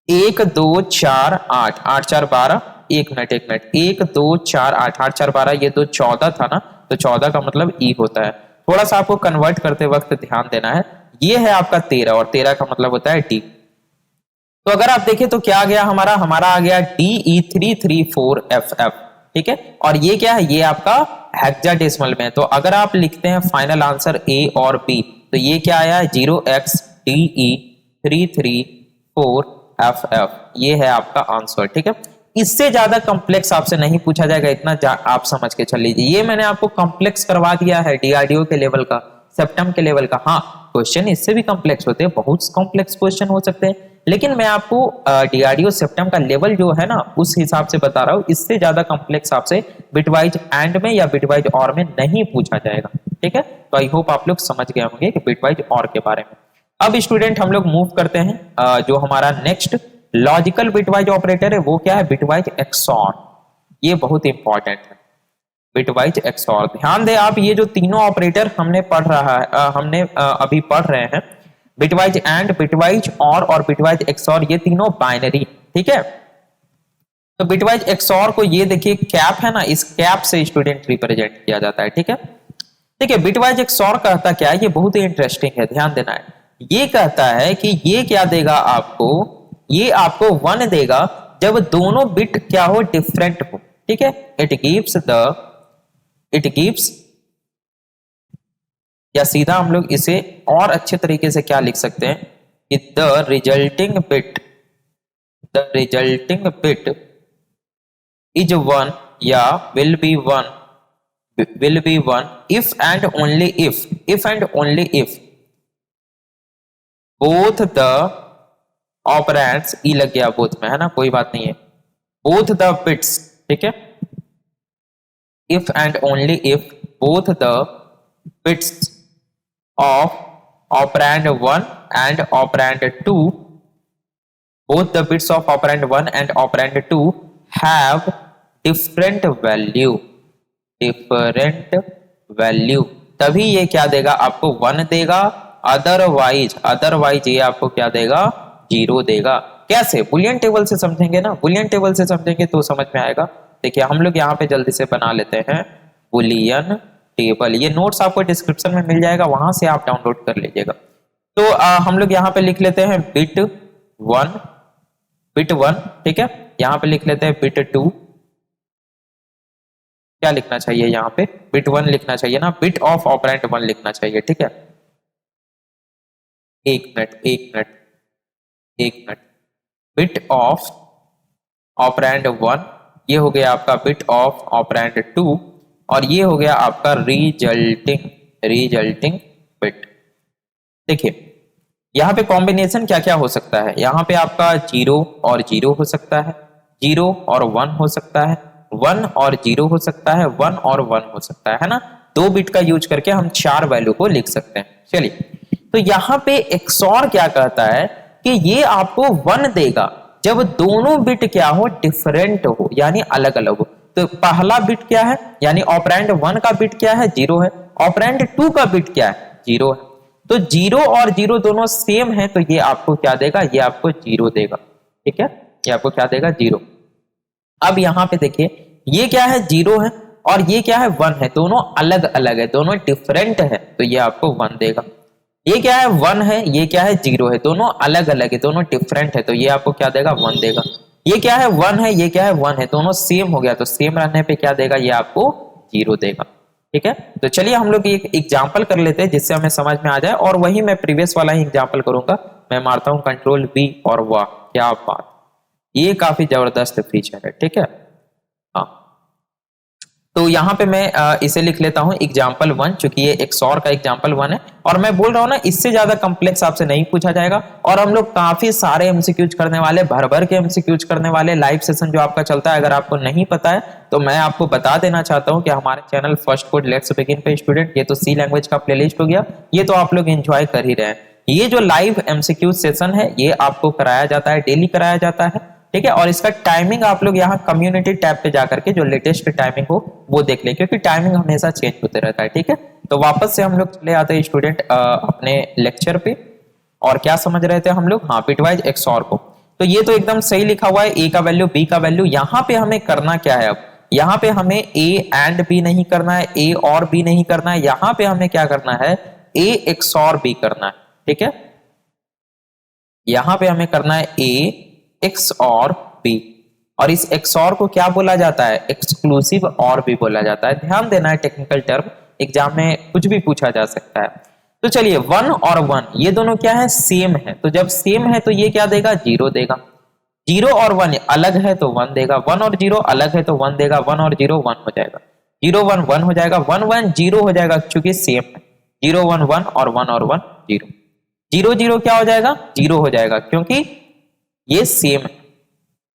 1 2 4 8, 8 4 12, 1 मिनट 1 2 4 8, 8 4 12, ये तो 14 था ना, तो 14 का मतलब e होता है। थोड़ा सा आपको कन्वर्ट करते वक्त ध्यान देना है। ये है आपका 13 और 13 का मतलब होता है डी। तो अगर आप देखें तो क्या आ गया हमारा आ गया DE334FF, ठीक है। और ये क्या है, ये आपका हेक्साडेसिमल में है। तो अगर आप लिखते हैं फाइनल आंसर A और B, तो ये क्या आया है 0xDE334FF, ये है आपका आंसर, ठीक है। इससे ज्यादा कॉम्प्लेक्स आपसे नहीं पूछा जाएगा, इतना आप समझ के चल लीजिए। ये मैंने आपको कॉम्प्लेक्स करवा दिया है DRDO के लेवल का, सेप्टम के लेवल का। हाँ, क्वेश्चन इससे भी कॉम्प्लेक्स होते हैं, बहुत कॉम्प्लेक्स क्वेश्चन हो सकते हैं, लेकिन मैं आपको DRDO सेप्टम का लेवल जो है ना उस हिसाब से बता रहा हूँ। इससे ज्यादा कॉम्प्लेक्स आपसे बिटवाइज एंड में या बिटवाइज और में नहीं पूछा जाएगा, ठीक है। तो आई होप आप लोग समझ गए होंगे कि बिटवाइज और के बारे में। अब स्टूडेंट हम लोग मूव करते हैं जो हमारा नेक्स्ट लॉजिकल बिटवाइज ऑपरेटर है, वो क्या है, बिटवाइज एक्सऑर। ये बहुत इंपॉर्टेंट है, बिटवाइज एक्सऑर। ध्यान दे आप, ये जो तीनों ऑपरेटर हमने पढ़ रहा है, हमने अभी पढ़ रहे हैं, बिटवाइज एंड, बिटवाइज और बिटवाइज एक्सऑर, ये तीनों बाइनरी, ठीक है। तो बिटवाइज एक्सऑर को ये देखिए कैप है ना, इस कैप से स्टूडेंट रिप्रेजेंट किया जाता है, ठीक है। ठीक है, बिटवाइज एक्सऑर कहता क्या है, ये बहुत ही इंटरेस्टिंग है, ध्यान देना है। ये कहता है कि ये क्या देगा आपको, ये आपको 1 देगा जब दोनों बिट क्या हो, डिफरेंट हो, ठीक है। इट गिव्स या सीधा हम लोग इसे और अच्छे तरीके से क्या लिख सकते हैं कि द रिजल्टिंग बिट इज 1 या will be 1 if and only if both the operands, ई लग गया बोथ में, है ना, कोई बात नहीं है, both the bits, ठीक है। if and only if both the bits of operand 1 and operand 2, both the bits of operand 1 and operand 2 have different value, तभी ये क्या देगा आपको 1 देगा, अदरवाइज ये आपको क्या देगा, 0 देगा। कैसे, बुलियन टेबल से समझेंगे ना, बुलियन टेबल से समझेंगे तो समझ में आएगा। देखिए हम लोग यहाँ पे जल्दी से बना लेते हैं बुलियन टेबल। ये नोट्स आपको डिस्क्रिप्शन में मिल जाएगा, वहां से आप डाउनलोड कर लीजिएगा। तो हम लोग यहाँ पे लिख लेते हैं बिट 1, ठीक है। यहाँ पे लिख लेते हैं बिट 2, क्या लिखना चाहिए यहाँ पे, बिट 1 लिखना चाहिए ना, बिट ऑफ ऑपरेंड 1 लिखना चाहिए, ठीक है। एक मिनट, बिट ऑफ ऑपरेंड 1, ये हो गया आपका बिट ऑफ ऑपरेंड 2, और ये हो गया आपका रिजल्टिंग बिट। देखिए यहाँ पे कॉम्बिनेशन क्या क्या हो सकता है, यहाँ पे आपका 0 और 0 हो सकता है, 0 और 1 हो सकता है, 1 और 0 हो सकता है, 1 और 1 हो सकता है ना। 2 बिट का यूज करके हम 4 वैल्यू को लिख सकते हैं। चलिए, तो यहाँ पे एक्सऑर क्या कहता है कि ये आपको 1 देगा जब दोनों बिट क्या हो, डिफरेंट हो, यानी अलग अलग हो। तो पहला बिट क्या है, यानी ऑपरेंड 1 का बिट क्या है, 0 है, ऑपरेंड 2 का बिट क्या है, 0 है। तो 0 और 0 दोनों सेम है, तो ये आपको क्या देगा, ये आपको 0 देगा, ठीक है। ये आपको क्या देगा, 0। अब यहाँ पे देखिए ये क्या है, 0 है, और ये क्या है, 1 है, दोनों अलग अलग है, दोनों डिफरेंट है, तो ये आपको 1 देगा। ये क्या है, 1 है, ये क्या है, 0 है, दोनों अलग अलग है, दोनों डिफरेंट है, तो ये आपको क्या देगा, 1 देगा। ये क्या है, 1 है, ये क्या है, 1 है, दोनों सेम हो गया, तो सेम रहने पे क्या देगा, ये आपको 0 देगा, ठीक है। तो चलिए हम लोग एक एग्जाम्पल कर लेते हैं जिससे हमें समझ में आ जाए, और वही मैं प्रीवियस वाला ही एग्जाम्पल करूंगा, मैं मारता हूँ कंट्रोल V और वाह क्या बात, ये काफी जबरदस्त फीचर है। ठीक है, हाँ तो यहाँ पे मैं इसे लिख लेता हूँ example1, चूंकि ये XOR का example1 है और मैं बोल रहा हूँ ना इससे ज्यादा कम्प्लेक्स आपसे नहीं पूछा जाएगा। और हम लोग काफी सारे एमसीक्यूज करने वाले, भर भर के एमसीक्यूज करने वाले। लाइव सेशन जो आपका चलता है, अगर आपको नहीं पता है तो मैं आपको बता देना चाहता हूँ कि हमारे channel first code let's begin पे स्टूडेंट, ये तो सी लैंग्वेज का प्लेलिस्ट हो गया, ये तो आप लोग एंजॉय कर ही रहे हैं। ये जो लाइव एमसीक्यू सेशन है ये आपको कराया जाता है, डेली कराया जाता है। ठीक है, और इसका टाइमिंग आप लोग यहाँ कम्युनिटी टैब पे जाकर के जो लेटेस्ट टाइमिंग हो वो देख ले, क्योंकि टाइमिंग हमेशा चेंज होते रहता है। ठीक है, तो वापस से हम लोग चले आते हैं स्टूडेंट अपने लेक्चर पे। और क्या समझ रहे थे हम लोग, हाँ बिटवाइज एक्सऑर को। तो ये तो एकदम सही लिखा हुआ है, ए का वैल्यू बी का वैल्यू। यहाँ पे हमें करना क्या है, अब यहाँ पे हमें ए एंड बी नहीं करना है, ए और बी नहीं करना है, यहाँ पे हमें क्या करना है, ए एक्सऑर बी करना है। ठीक है, यहाँ पे हमें करना है ए एक्स और बी, और इस एक्स और को क्या बोला जाता है, एक्सक्लूसिव और भी बोला जाता है। ध्यान देना है, टेक्निकल टर्म एग्जाम में कुछ भी पूछा जा सकता है। तो चलिए 1 और 1 ये दोनों क्या है, सेम है। तो जब सेम है तो ये क्या देगा, 0 देगा। 0 और 1 अलग है तो 1 देगा, 1 और 0 अलग है तो 1 देगा, 1 और 0 1 हो जाएगा, 0 1 1 हो जाएगा, 1 1 0 हो जाएगा क्योंकि सेम है। 0 1 1 और 1 और 1 0, 0 0 क्या हो जाएगा, 0 हो जाएगा क्योंकि ये सेम है।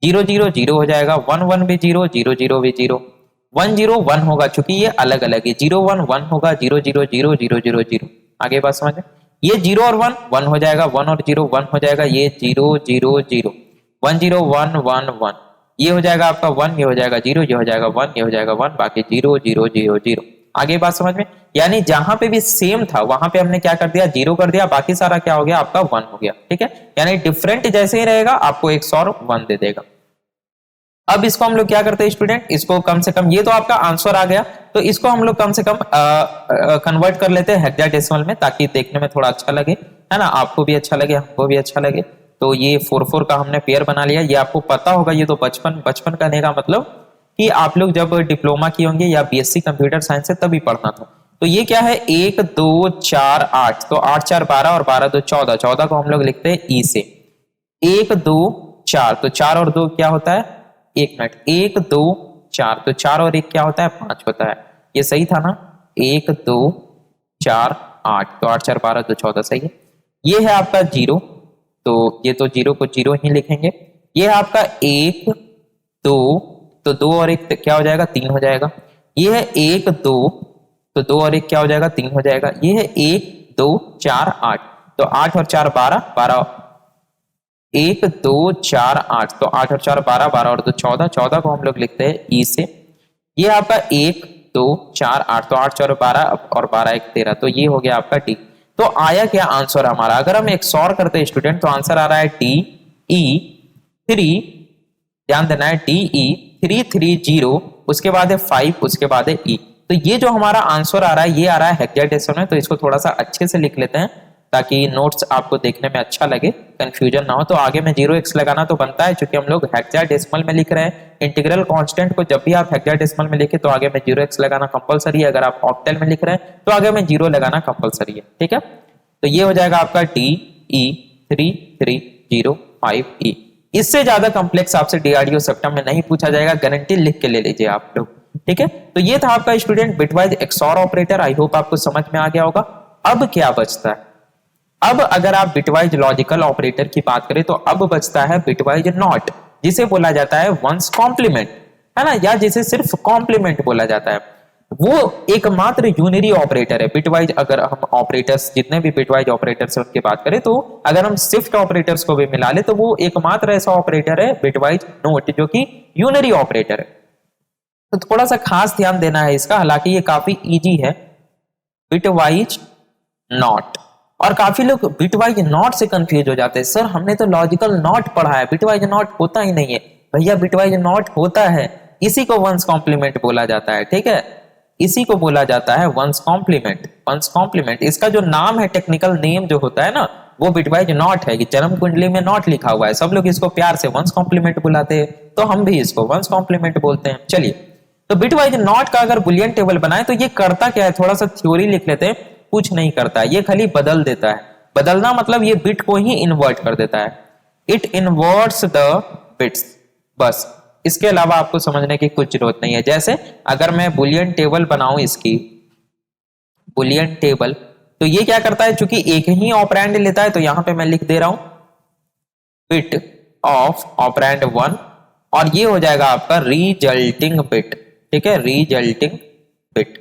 0 0 0 हो जाएगा, 1 1 भी 0, 0 0 भी 0, 1 0 1 होगा क्योंकि ये अलग अलग है। 0 1 1 होगा, 0 0 0 0 0 0। आगे बात समझ, ये 0 और 1 1 हो जाएगा, 1 और 0 1 हो जाएगा, ये 0 0 0, 1 0 1 1 1, ये हो जाएगा आपका 1, ये हो जाएगा 0, ये हो जाएगा 1, ये हो जाएगा 1, बाकी 0 0 0 0। आगे बात समझ में, यानी जहां पे भी सेम था वहां पे हमने क्या कर दिया, 0 कर दिया, बाकी सारा क्या हो गया आपका 1 हो गया। ठीक है, यानी डिफरेंट जैसे ही रहेगा आपको एक और 1 दे देगा। अब इसको हम लोग क्या करते हैं स्टूडेंट, इसको कम से कम, ये तो आपका आंसर आ गया, तो इसको हम लोग कम से कम कन्वर्ट कर लेते हैं हेक्साडेसिमल में, ताकि देखने में थोड़ा अच्छा लगे, है ना, आपको भी अच्छा लगे हमको भी अच्छा लगे। तो ये 4 4 का हमने पेयर बना लिया। ये आपको पता होगा, ये तो बचपन करने का मतलब कि आप लोग जब डिप्लोमा किए होंगे या बीएससी कंप्यूटर साइंस से तभी पढ़ना था। तो ये क्या है, 1 2 4 8, तो 8 4 12 और 12 2 14, 14 को हम लोग लिखते हैं ई से। 1 2 4, तो 4 और 2 क्या होता है, 1 मिनट, 1 2 4, तो 4 और 1 क्या होता है, 5 होता है। ये सही था ना, 1 2 4 8, तो 8 4 12 2 14 सही है। ये है आपका 0, तो ये तो 0 को 0 ही लिखेंगे। ये है आपका 1 2, तो 2 और 1 क्या हो जाएगा, 3 हो जाएगा। ये है 1 2, तो 2 और 1 क्या हो जाएगा, 3 हो जाएगा। ये है 1 2 4 8, तो 8 और 4 12 12, 1 2 4 8, तो 8 और 4 12, 12 और 2 14, 14 को हम लोग लिखते हैं ई से। ये आपका 1 2 4 8, तो 8 4 12 और 12 1 13, तो ये हो गया आपका डी। तो आया क्या आंसर हमारा, अगर हम एक्सऑर करते हैं स्टूडेंट तो आंसर आ रहा है डी ई 3, ध्यान देना है, डी ई 3 3 0, उसके बाद है 5, उसके बाद है ई। तो ये जो हमारा आंसर आ रहा है ये आ रहा है हेक्साडेसिमल में। तो इसको थोड़ा सा अच्छे से लिख लेते हैं ताकि नोट्स आपको देखने में अच्छा लगे, कंफ्यूजन ना हो। तो आगे में 0x लगाना तो बनता है, क्योंकि हम लोग हेक्साडेसिमल में लिख रहे हैं। इंटीग्रल कांस्टेंट को जब भी आप हेक्साडेसिमल में लिखे तो आगे में 0x लगाना कंपलसरी है। अगर आप ऑक्टल में लिख रहे हैं तो आगे में 0 लगाना कंपलसरी है। ठीक है, तो ये हो जाएगा आपका डी ई 3 3 0 5 ई। इससे ज्यादा कॉम्प्लेक्स आपसे डीआरडीओ सेप्टम में नहीं पूछा जाएगा, गारंटी लिख के ले लीजिए आप लोग। ठीक है, तो ये था आपका student bitwise XOR operator. I hope आपको समझ में आ गया होगा। अब क्या बचता है, अब अगर आप बिटवाइज लॉजिकल ऑपरेटर की बात करें तो अब बचता है बिटवाइज नॉट, जिसे बोला जाता है वंस कॉम्प्लीमेंट, है ना, या जिसे सिर्फ कॉम्प्लीमेंट बोला जाता है। वो एकमात्र यूनिरी ऑपरेटर है बिटवाइज। अगर हम ऑपरेटर्स जितने भी बिटवाइज ऑपरेटर्स उनकी बात करें तो अगर हम शिफ्ट ऑपरेटर्स को भी मिला ले तो वो एकमात्र ऐसा ऑपरेटर है बिटवाइज नोट जो कि यूनिरी ऑपरेटर है। तो थोड़ा सा खास ध्यान देना है इसका, हालांकि ये काफी इजी है, बिटवाइज नॉट। और काफी लोग बिटवाइज नॉट से कंफ्यूज हो जाते हैं, सर हमने तो लॉजिकल नॉट पढ़ा है, बिटवाइज नॉट होता ही नहीं है। भैया बिटवाइज नॉट होता है, इसी को वंस कॉम्प्लीमेंट बोला जाता है। ठीक है, इसी को बोला जाता है वंस कॉम्प्लीमेंट। वंस कॉम्प्लीमेंट इसका जो नाम है, टेक्निकल नेम जो होता है ना, वो बिटवाइज नॉट है। कि जन्म कुंडली में नॉट लिखा हुआ है, सब लोग इसको प्यार से वंस कॉम्प्लीमेंट बुलाते हैं, तो हम भी इसको वंस कॉम्प्लीमेंट बोलते हैं। चलिए, तो बिटवाइज नॉट का अगर बुलियन टेबल बनाए तो ये करता क्या है, थोड़ा सा थ्योरी लिख लेते हैं। कुछ नहीं करता है, ये खाली बदल देता है। बदलना मतलब ये बिट को ही इन्वर्ट कर देता है, इट इन्वर्ट्स द बिट्स। बस इसके अलावा आपको समझने की कुछ जरूरत नहीं है। जैसे अगर मैं बुलियन टेबल बनाऊं, इसकी बुलियन टेबल, तो ये क्या करता है, चूंकि एक ही ऑपरेंड लेता है, तो यहां पे मैं लिख दे रहा हूं बिट ऑफ ऑपरेंड 1, और ये हो जाएगा आपका रिजल्टिंग बिट। ठीक है, रिजल्टिंग बिट।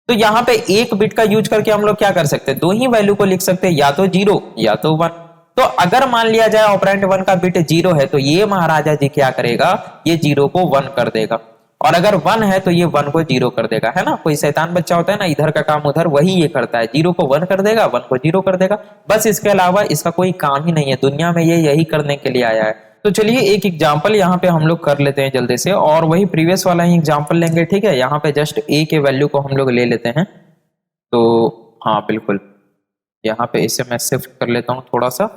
तो यहां पे एक बिट का यूज करके हम लोग क्या कर सकते हैं, दो ही वैल्यू को लिख सकते हैं, या तो 0 या तो 1। तो अगर मान लिया जाए ऑपरेंड 1 का बिट 0 है, तो ये महाराजा जी क्या करेगा, ये 0 को 1 कर देगा, और अगर 1 है तो ये 1 को 0 कर देगा। है ना, कोई शैतान बच्चा होता है ना, इधर का काम उधर, वही ये करता है, 0 को 1 कर देगा, 1 को 0 कर देगा। बस इसके अलावा इसका कोई काम ही नहीं है, दुनिया में ये यही करने के लिए आया है। तो चलिए एक एग्जांपल यहाँ पे हम लोग कर लेते हैं जल्दी से, और वही प्रीवियस वाला ही एग्जांपल लेंगे। ठीक है, यहाँ पे जस्ट a के वैल्यू को हम लोग ले लेते हैं। तो हाँ बिल्कुल, यहाँ पे इसे मैं शिफ्ट कर लेता हूँ थोड़ा सा।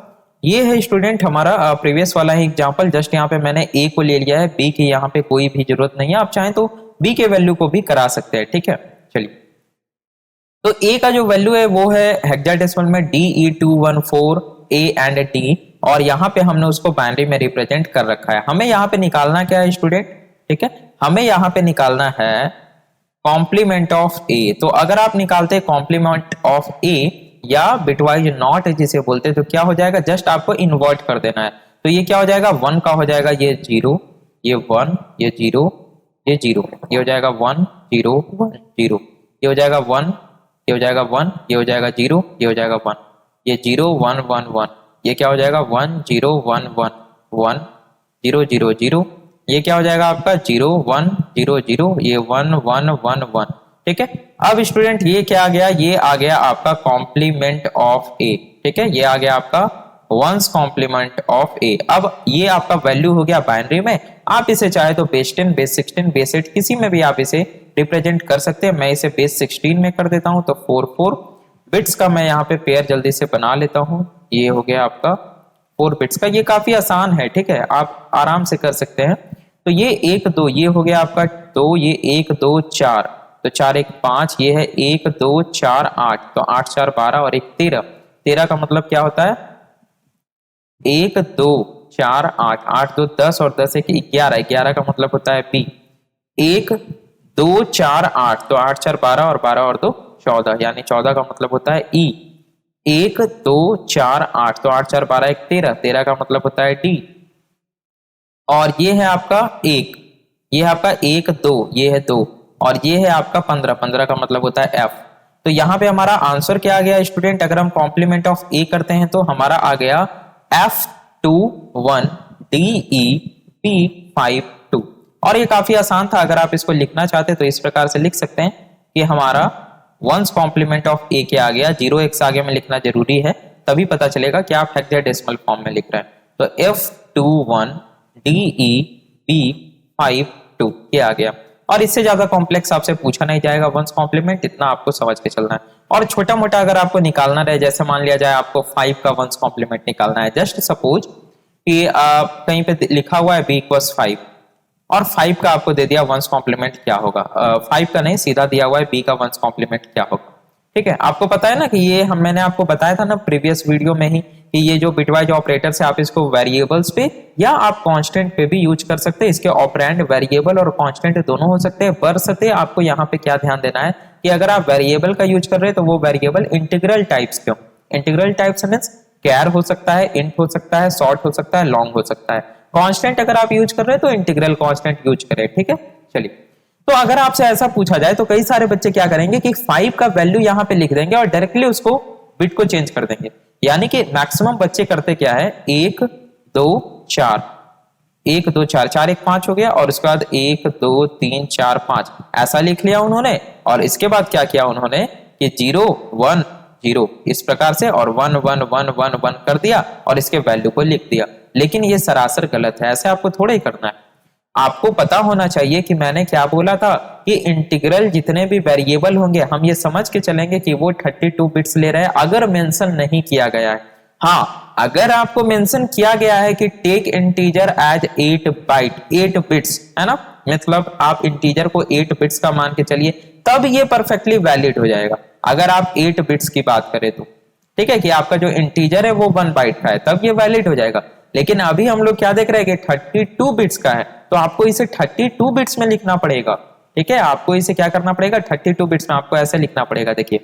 ये है स्टूडेंट हमारा प्रीवियस वाला ही एग्जांपल, जस्ट यहाँ पे मैंने a को ले लिया है, b की यहाँ पे कोई भी जरूरत नहीं है। आप चाहें तो b के वैल्यू को भी करा सकते हैं। ठीक है, चलिए तो a का जो वैल्यू है वो है हेक्साडेसिमल में DE214 a एंड d, और यहाँ पे हमने उसको बाइनरी में रिप्रेजेंट कर रखा है। हमें यहाँ पे निकालना क्या है स्टूडेंट, ठीक है, हमें यहाँ पे निकालना है कॉम्प्लीमेंट ऑफ a। तो अगर आप निकालते हैं कॉम्प्लीमेंट ऑफ a या बिटवाइज नॉट जिसे बोलते हैं, तो क्या हो जाएगा, जस्ट आपको इन्वर्ट कर देना है। तो ये क्या हो जाएगा, 1 का हो जाएगा ये 0, ये 1, ये 0, ये 0, ये हो जाएगा 1 0 1 0, ये हो जाएगा 1, ये हो जाएगा 1, ये हो जाएगा 0, ये हो जाएगा 1, ये 0 1 1 1, ये क्या हो जाएगा 1 0 1 1 1 0 0 0, ये क्या हो जाएगा आपका 0 1 0 0, ये 1 1 1 1। ठीक है, अब स्टूडेंट ये क्या आ गया, ये आ गया आपका कॉम्प्लीमेंट ऑफ a। ठीक है, ये आ गया आपका वंस कॉम्प्लीमेंट ऑफ a। अब ये आपका वैल्यू हो गया बाइनरी में, आप इसे चाहे तो बेस 10 बेस 16 बेस 8 किसी में भी आप इसे रिप्रेजेंट कर सकते हैं। मैं इसे बेस 16 में कर देता हूं, तो 4 बिट्स का मैं यहाँ पे पेयर जल्दी से बना लेता हूँ। ये हो गया आपका 4 बिट्स का, ये काफी आसान है। ठीक है, आप आराम से कर सकते हैं। तो ये 1 2, ये हो गया आपका 2, ये 1 2 4, तो 4 1 5, ये है 1 2 4 8, तो 8 4 12 और 1 13। 13 का मतलब क्या होता है, 1 2 4 8, 8 2 10 और 10 1 11, 11 का मतलब होता है b। 1 2 4 8, तो 8 4 12 और 12 और 2 14, यानी 14 का मतलब होता है e। 1 2 4 8, तो 8 4 12 1 13, 13 का मतलब होता है d। और ये है आपका 1, ये है आपका 1 2, ये है 2, और ये है आपका 15, 15 का मतलब होता है f। तो यहाँ पे हमारा आंसर क्या आ गया स्टूडेंट, अगर हम कॉम्प्लीमेंट ऑफ a करते हैं तो हमारा आ गया F21 DE P52। और ये काफी आसान था, अगर आप इसको लिखना चाहते तो इस प्रकार से लिख सकते हैं कि हमारा वंस कॉम्प्लीमेंट ऑफ a क्या आ गया, 0x आगे में लिखना जरूरी है, तभी पता चलेगा कि आप हेक्साडेसिमल फॉर्म में लिख रहे हैं। तो F21 DE P52 ये आ गया, और इससे ज्यादा कॉम्प्लेक्स आपसे पूछा नहीं जाएगा वंस कॉम्प्लीमेंट, इतना आपको समझ के चलना है। और छोटा मोटा अगर आपको निकालना रहे, जैसे मान लिया जाए आपको 5 का वंस कॉम्प्लीमेंट निकालना है, जस्ट सपोज कि कहीं पे लिखा हुआ है b = 5 और 5 का आपको दे दिया वंस कॉम्प्लीमेंट क्या होगा, 5 का नहीं, सीधा दिया हुआ है b का वंस कॉम्प्लीमेंट क्या होगा। ठीक है, आपको पता है ना कि ये मैंने आपको बताया था ना प्रीवियस वीडियो में ही कि ये जो बिटवाइज ऑपरेटर से आप इसको वेरिएबल्स पे या आप कांस्टेंट पे भी यूज कर सकते हैं। इसके ऑपरेंड वेरिएबल और कांस्टेंट दोनों हो सकते हैं। बशर्ते आपको यहाँ पे क्या ध्यान देना है कि अगर आप वेरिएबल का यूज कर रहे हैं तो वो वेरिएबल इंटीग्रल टाइप्स के हो। इंटीग्रल टाइप्स मींस कैर हो सकता है, इंट हो सकता है, शॉर्ट हो सकता है, लॉन्ग हो सकता है। कांस्टेंट अगर आप यूज कर रहे हैं तो इंटीग्रल कांस्टेंट यूज करें। ठीक है, चलिए तो अगर आपसे ऐसा पूछा जाए तो कई सारे बच्चे क्या करेंगे कि 5 का वैल्यू यहाँ पे लिख देंगे और डायरेक्टली उसको बिट को चेंज कर देंगे। यानी कि मैक्सिमम बच्चे करते क्या है, 1 2 4, 1 2 4, 4 1 5 हो गया, और उसके बाद 1 2 3 4 5 ऐसा लिख लिया उन्होंने, और इसके बाद क्या किया उन्होंने कि 0 1 0 इस प्रकार से, और 1 1 1 1 1 कर दिया और इसके वैल्यू को लिख दिया। लेकिन ये सरासर गलत है, ऐसे आपको थोड़ा ही करना है। आपको पता होना चाहिए कि मैंने क्या बोला था कि इंटीग्रल जितने भी वेरिएबल होंगे हम ये समझ के चलेंगे कि वो 32 बिट्स ले रहे हैं, अगर मेंशन नहीं किया गया है। हाँ, अगर आपको मेंशन किया गया है कि take integer as 8 byte 8 bits, है ना, मतलब आप इंटीजर को 8 बिट्स का मान के चलिए, तब ये परफेक्टली वैलिड हो जाएगा। अगर आप 8 बिट्स की बात करें तो ठीक है, कि आपका जो इंटीजर है वो 1 बाइट का है, तब ये वैलिड हो जाएगा। लेकिन अभी हम लोग क्या देख रहे हैं कि 32 बिट्स का है, तो आपको इसे 32 बिट्स में लिखना पड़ेगा। ठीक है, आपको इसे क्या करना पड़ेगा, 32 बिट्स में आपको ऐसे लिखना पड़ेगा। देखिए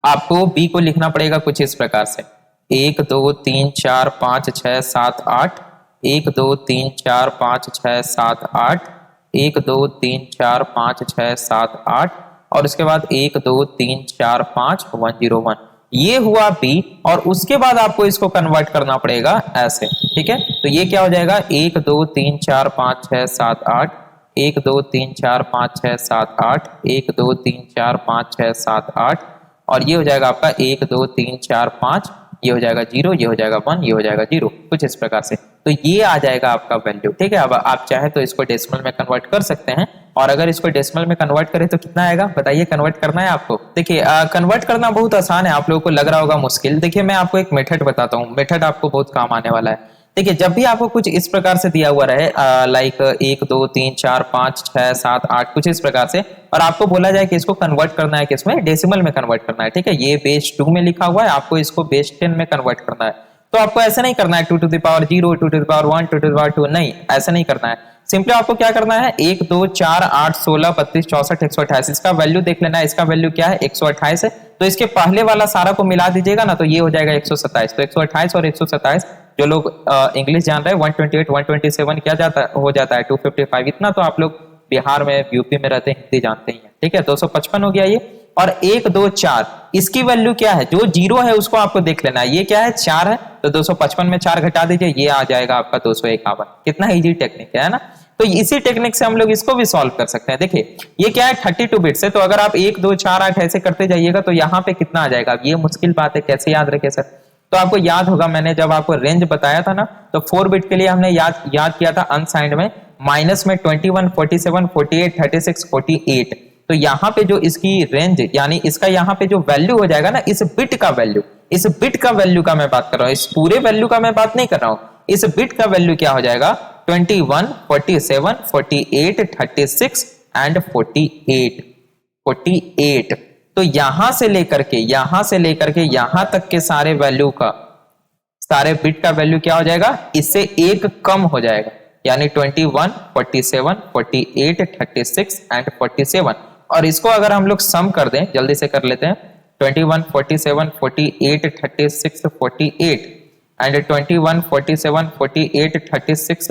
आपको बी को लिखना पड़ेगा कुछ इस प्रकार से, 1 2 3 4 5 6 7 8, 1 2 3 4 5 6 7 8, 1 2 3 4 5 6 7 8, और उसके बाद 1 2 3 4 5 101, ये हुआ बी। और उसके बाद आपको इसको कन्वर्ट करना पड़ेगा ऐसे। ठीक है, तो ये क्या हो जाएगा, 1 2 3 4 5 6 7 8, 1 2 3 4 5 6 7 8, 1 2 3 4 5 6 7 8, और ये हो जाएगा आपका 1 2 3 4 5, ये हो जाएगा 0, ये हो जाएगा 1, ये हो जाएगा 0, कुछ इस प्रकार से। तो ये आ जाएगा आपका वैल्यू। ठीक है, अब आप चाहे तो इसको डेसिमल में कन्वर्ट कर सकते हैं, और अगर इसको डेसिमल में कन्वर्ट करें तो कितना आएगा बताइए, कन्वर्ट करना है आपको। देखिए कन्वर्ट करना बहुत आसान है, आप लोगों को लग रहा होगा मुश्किल। देखिए मैं आपको एक मेथड बताता हूँ, मेथड आपको बहुत काम आने वाला है। देखिए जब भी आपको कुछ इस प्रकार से दिया हुआ रहे, लाइक 1 2 3 4 5 6 7 8 कुछ इस प्रकार से, और आपको बोला जाए कि इसको कन्वर्ट करना है किसमें, डेसिमल में कन्वर्ट करना है। ठीक है, ये बेस 2 में लिखा हुआ है, आपको इसको बेस 10 में कन्वर्ट करना है। तो आपको ऐसा नहीं करना है 2 to the power 0, 2 to the power 1, 2 to the power 2, नहीं ऐसा नहीं करना है। सिंपली आपको क्या करना है, 1 2 4 8 16 32 64 128, इसका वैल्यू देख लेना है, इसका वैल्यू क्या है 128 है, तो इसके पहले वाला सारा को मिला दीजिएगा ना, तो ये हो जाएगा 127। तो 128 और 127, जो लोग इंग्लिश जान रहे हैं 128 127 क्या जाता हो जाता है 255, इतना तो आप लोग बिहार में यूपी में रहते हैं हिंदी जानते ही हैं। ठीक है, 255 हो गया ये। और 1 2 4 इसकी वैल्यू क्या है, जो 0 है उसको आपको देख लेना है, ये क्या है 4 है, तो 255 में 4 घटा दीजिए, ये आ जाएगा आपका 251। कितना इजी टेक्निक है ना। तो इसी टेक्निक से हम लोग इसको भी सॉल्व कर सकते हैं। देखिए ये क्या है 32 बिट्स है, तो अगर आप 1 2 4 8 ऐसे करते जाइएगा तो यहाँ पे कितना आ जाएगा, ये मुश्किल बात है, कैसे याद रखे सर। तो आपको याद होगा मैंने जब आपको रेंज बताया था ना, तो 4 बिट के लिए हमने याद किया था अनसाइंड में, माइनस में 21 47 48 36 48। तो यहाँ पे जो इसकी रेंज यानी इसका यहाँ पे जो वैल्यू हो जाएगा ना, इस बिट का वैल्यू, इस बिट का वैल्यू का मैं बात कर रहा हूँ, इस पूरे वैल्यू का मैं बात नहीं कर रहा हूँ, इस बिट का वैल्यू क्या हो जाएगा 21 47 48 36 एंड 48। तो यहां से लेकर के यहां तक के सारे वैल्यू का, सारे बिट का वैल्यू क्या हो जाएगा, इससे एक कम हो जाएगा, यानी 21 47 48 36 एंड 47। और इसको अगर हम लोग सम कर दें, जल्दी से कर लेते हैं, 21 47 48 36 48 एंड 21 47 48 36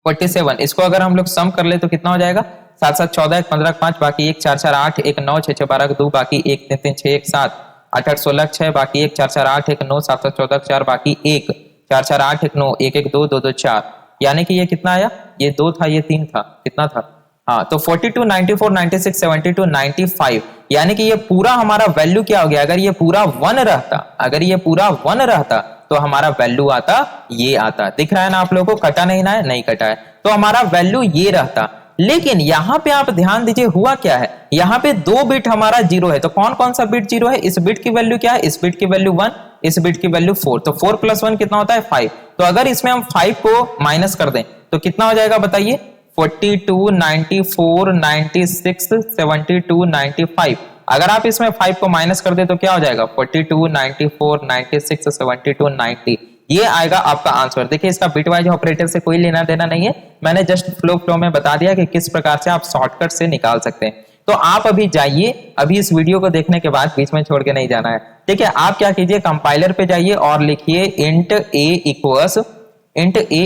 47, इसको अगर हम लोग सम कर ले तो कितना हो जाएगा, 7 7 14 1 15 5 बाकी 1 4 4 8 1 9 6 6 12 2 बाकी 1 3 3 6 1 7 8 8 16 6 बाकी 1 4 4 8 1 9 7 7 14 4 बाकी 1 4 4 8 1 9 1 1 2 2 2 4, यानी कि ये कितना आया, ये 2 था ये 3 था, कितना था, हाँ तो 42 94 96 72 95, यानी कि ये पूरा हमारा वैल्यू क्या हो गया, अगर ये पूरा 1 रहता, अगर ये पूरा 1 रहता तो हमारा वैल्यू आता, ये आता, दिख रहा है ना आप लोगों को, कटा नहीं ना है, नहीं कटा है, तो हमारा वैल्यू ये रहता। लेकिन यहाँ पे आप ध्यान दीजिए हुआ क्या है, यहाँ पे 2 बिट हमारा 0 है, तो कौन कौन सा बिट 0 है, इस बिट की वैल्यू क्या है, इस बिट की वैल्यू 1, इस बिट की वैल्यू 4, तो 4 + 1 कितना होता है 5। तो अगर इसमें हम 5 को माइनस कर दें तो कितना हो जाएगा बताइए, 42 94 96 72 95। अगर आप इसमें 5 को माइनस कर दे तो क्या हो जाएगा, 42 94 96 72 90, ये आएगा आपका आंसर। देखिए इसका बिटवाइज ऑपरेटर से कोई लेना देना नहीं है, मैंने जस्ट फ्लो में बता दिया कि किस प्रकार से आप शॉर्टकट से निकाल सकते हैं। तो आप अभी जाइए, अभी इस वीडियो को देखने के बाद बीच में छोड़ के नहीं जाना है। ठीक है, आप क्या कीजिए, कंपाइलर पे जाइए और लिखिए इंट ए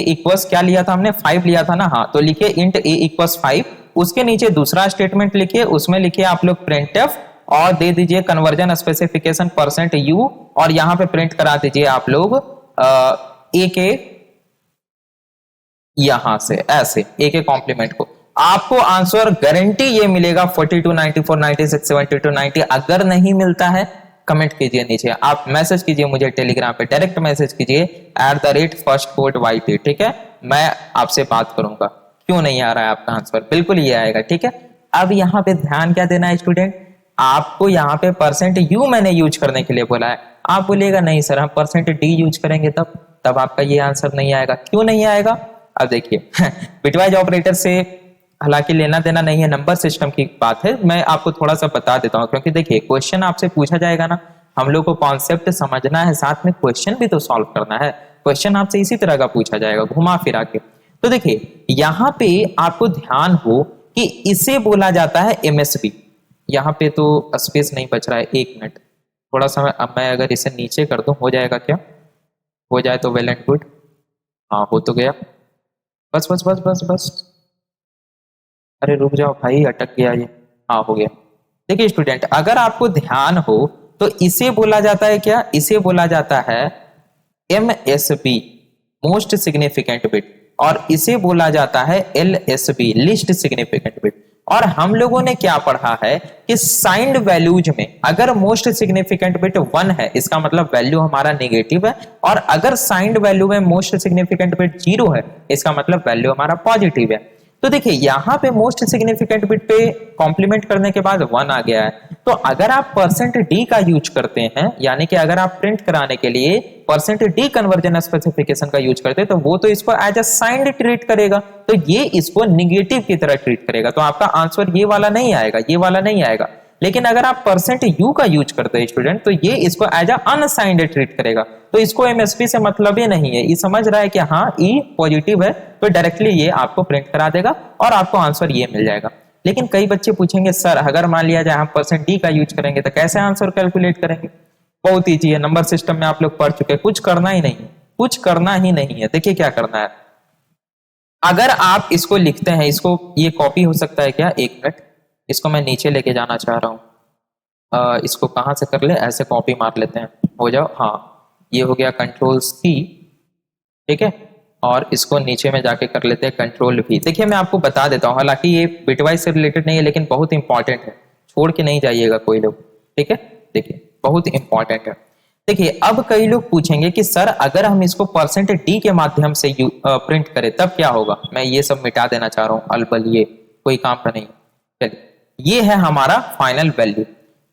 इक्वल्स क्या लिया था हमने, 5 लिया था ना, हाँ तो लिखिए इंट ए इक्वल्स 5, उसके नीचे दूसरा स्टेटमेंट लिखिए, उसमें लिखिए आप लोग प्रिंटफ और दे दीजिए कन्वर्जन स्पेसिफिकेशन %u, और यहाँ पे प्रिंट करा दीजिए आप लोग ए के, यहां से ऐसे ए के कॉम्प्लीमेंट को, आपको आंसर गारंटी ये मिलेगा 42 94 96 72 90। अगर नहीं मिलता है कमेंट कीजिए नीचे, आप मैसेज कीजिए मुझे टेलीग्राम पे, डायरेक्ट मैसेज कीजिए @firstcodeYT, ठीक है, मैं आपसे बात करूंगा। क्यों नहीं आ रहा है आपका आंसर, बिल्कुल ये आएगा। ठीक है, अब यहाँ पे ध्यान क्या देना है स्टूडेंट, आपको यहाँ पे %u मैंने यूज करने के लिए बोला है, आप बोलिएगा नहीं सर हम %d यूज करेंगे तब आपका ये आंसर नहीं आएगा। क्यों नहीं आएगा, अब देखिए बिटवाइज ऑपरेटर से हालांकि लेना देना नहीं है, नंबर सिस्टम की बात है, मैं आपको थोड़ा सा बता देता हूं, क्योंकि देखिए क्वेश्चन आपसे पूछा जाएगा ना, हम लोग को कॉन्सेप्ट समझना है, साथ में क्वेश्चन भी तो सॉल्व करना है। क्वेश्चन आपसे इसी तरह का पूछा जाएगा घुमा फिरा के। तो देखिए यहाँ पे आपको ध्यान हो कि इसे बोला जाता है एमएसबी। यहाँ पे तो स्पेस नहीं बच रहा है, 1 मिनट थोड़ा सा अब मैं अगर इसे नीचे कर दूं हो जाएगा क्या? हो जाए तो वेल एंड गुड। हाँ हो तो गया, बस बस बस बस बस। अरे रुक जाओ भाई, अटक गया ये। हाँ हो गया। देखिए स्टूडेंट, अगर आपको ध्यान हो तो इसे बोला जाता है क्या? इसे बोला जाता है MSB मोस्ट सिग्निफिकेंट बिट, और इसे बोला जाता है LSB लिस्ट सिग्निफिकेंट बिट। और हम लोगों ने क्या पढ़ा है कि साइंड वैल्यूज में अगर मोस्ट सिग्निफिकेंट बिट 1 है इसका मतलब वैल्यू हमारा नेगेटिव है, और अगर साइंड वैल्यू में मोस्ट सिग्निफिकेंट बिट 0 है इसका मतलब वैल्यू हमारा पॉजिटिव है। तो देखिए यहाँ पे मोस्ट सिग्निफिकेंट बिट पे कॉम्प्लीमेंट करने के बाद 1 आ गया है। तो अगर आप %d का यूज करते हैं, यानी कि अगर आप प्रिंट कराने के लिए %d कन्वर्जन स्पेसिफिकेशन का यूज करते हैं, तो वो तो इसको एज अ साइंड ट्रीट करेगा, तो ये इसको निगेटिव की तरह ट्रीट करेगा। तो आपका आंसर ये वाला नहीं आएगा, ये वाला नहीं आएगा। लेकिन अगर आप %u का यूज करते हैं स्टूडेंट, तो ये इसको एज अ अनसाइंड ट्रीट करेगा। तो इसको एमएसपी से मतलब ही नहीं है, ये समझ रहा है कि हाँ ई पॉजिटिव है, तो डायरेक्टली ये आपको प्रिंट करा देगा और आपको आंसर ये मिल जाएगा। लेकिन कई बच्चे पूछेंगे सर अगर मान लिया जाए हम %d का यूज करेंगे तो कैसे आंसर कैलकुलेट करेंगे? बहुत ईजी है, नंबर सिस्टम में आप लोग पढ़ चुके हैं, कुछ करना ही नहीं है, कुछ करना ही नहीं है। देखिए क्या करना है, अगर आप इसको लिखते हैं, इसको ये कॉपी हो सकता है क्या? 1 मिनट, इसको मैं नीचे लेके जाना चाह रहा हूँ। इसको कहाँ से कर ले, ऐसे कॉपी मार लेते हैं, हो जाओ। हाँ ये हो गया Ctrl+C, ठीक है, और इसको नीचे में जाके कर लेते हैं Ctrl+V। देखिए मैं आपको बता देता हूँ, हालांकि ये बिटवाइज से रिलेटेड नहीं है लेकिन बहुत इंपॉर्टेंट है, छोड़ के नहीं जाइएगा कोई लोग, ठीक है। देखिए बहुत इंपॉर्टेंट है। देखिए अब कई लोग पूछेंगे कि सर अगर हम इसको %d के माध्यम से प्रिंट करें तब क्या होगा? मैं ये सब मिटा देना चाह रहा हूँ, अलबल ये कोई काम का नहीं। चलिए ये है हमारा फाइनल वैल्यू।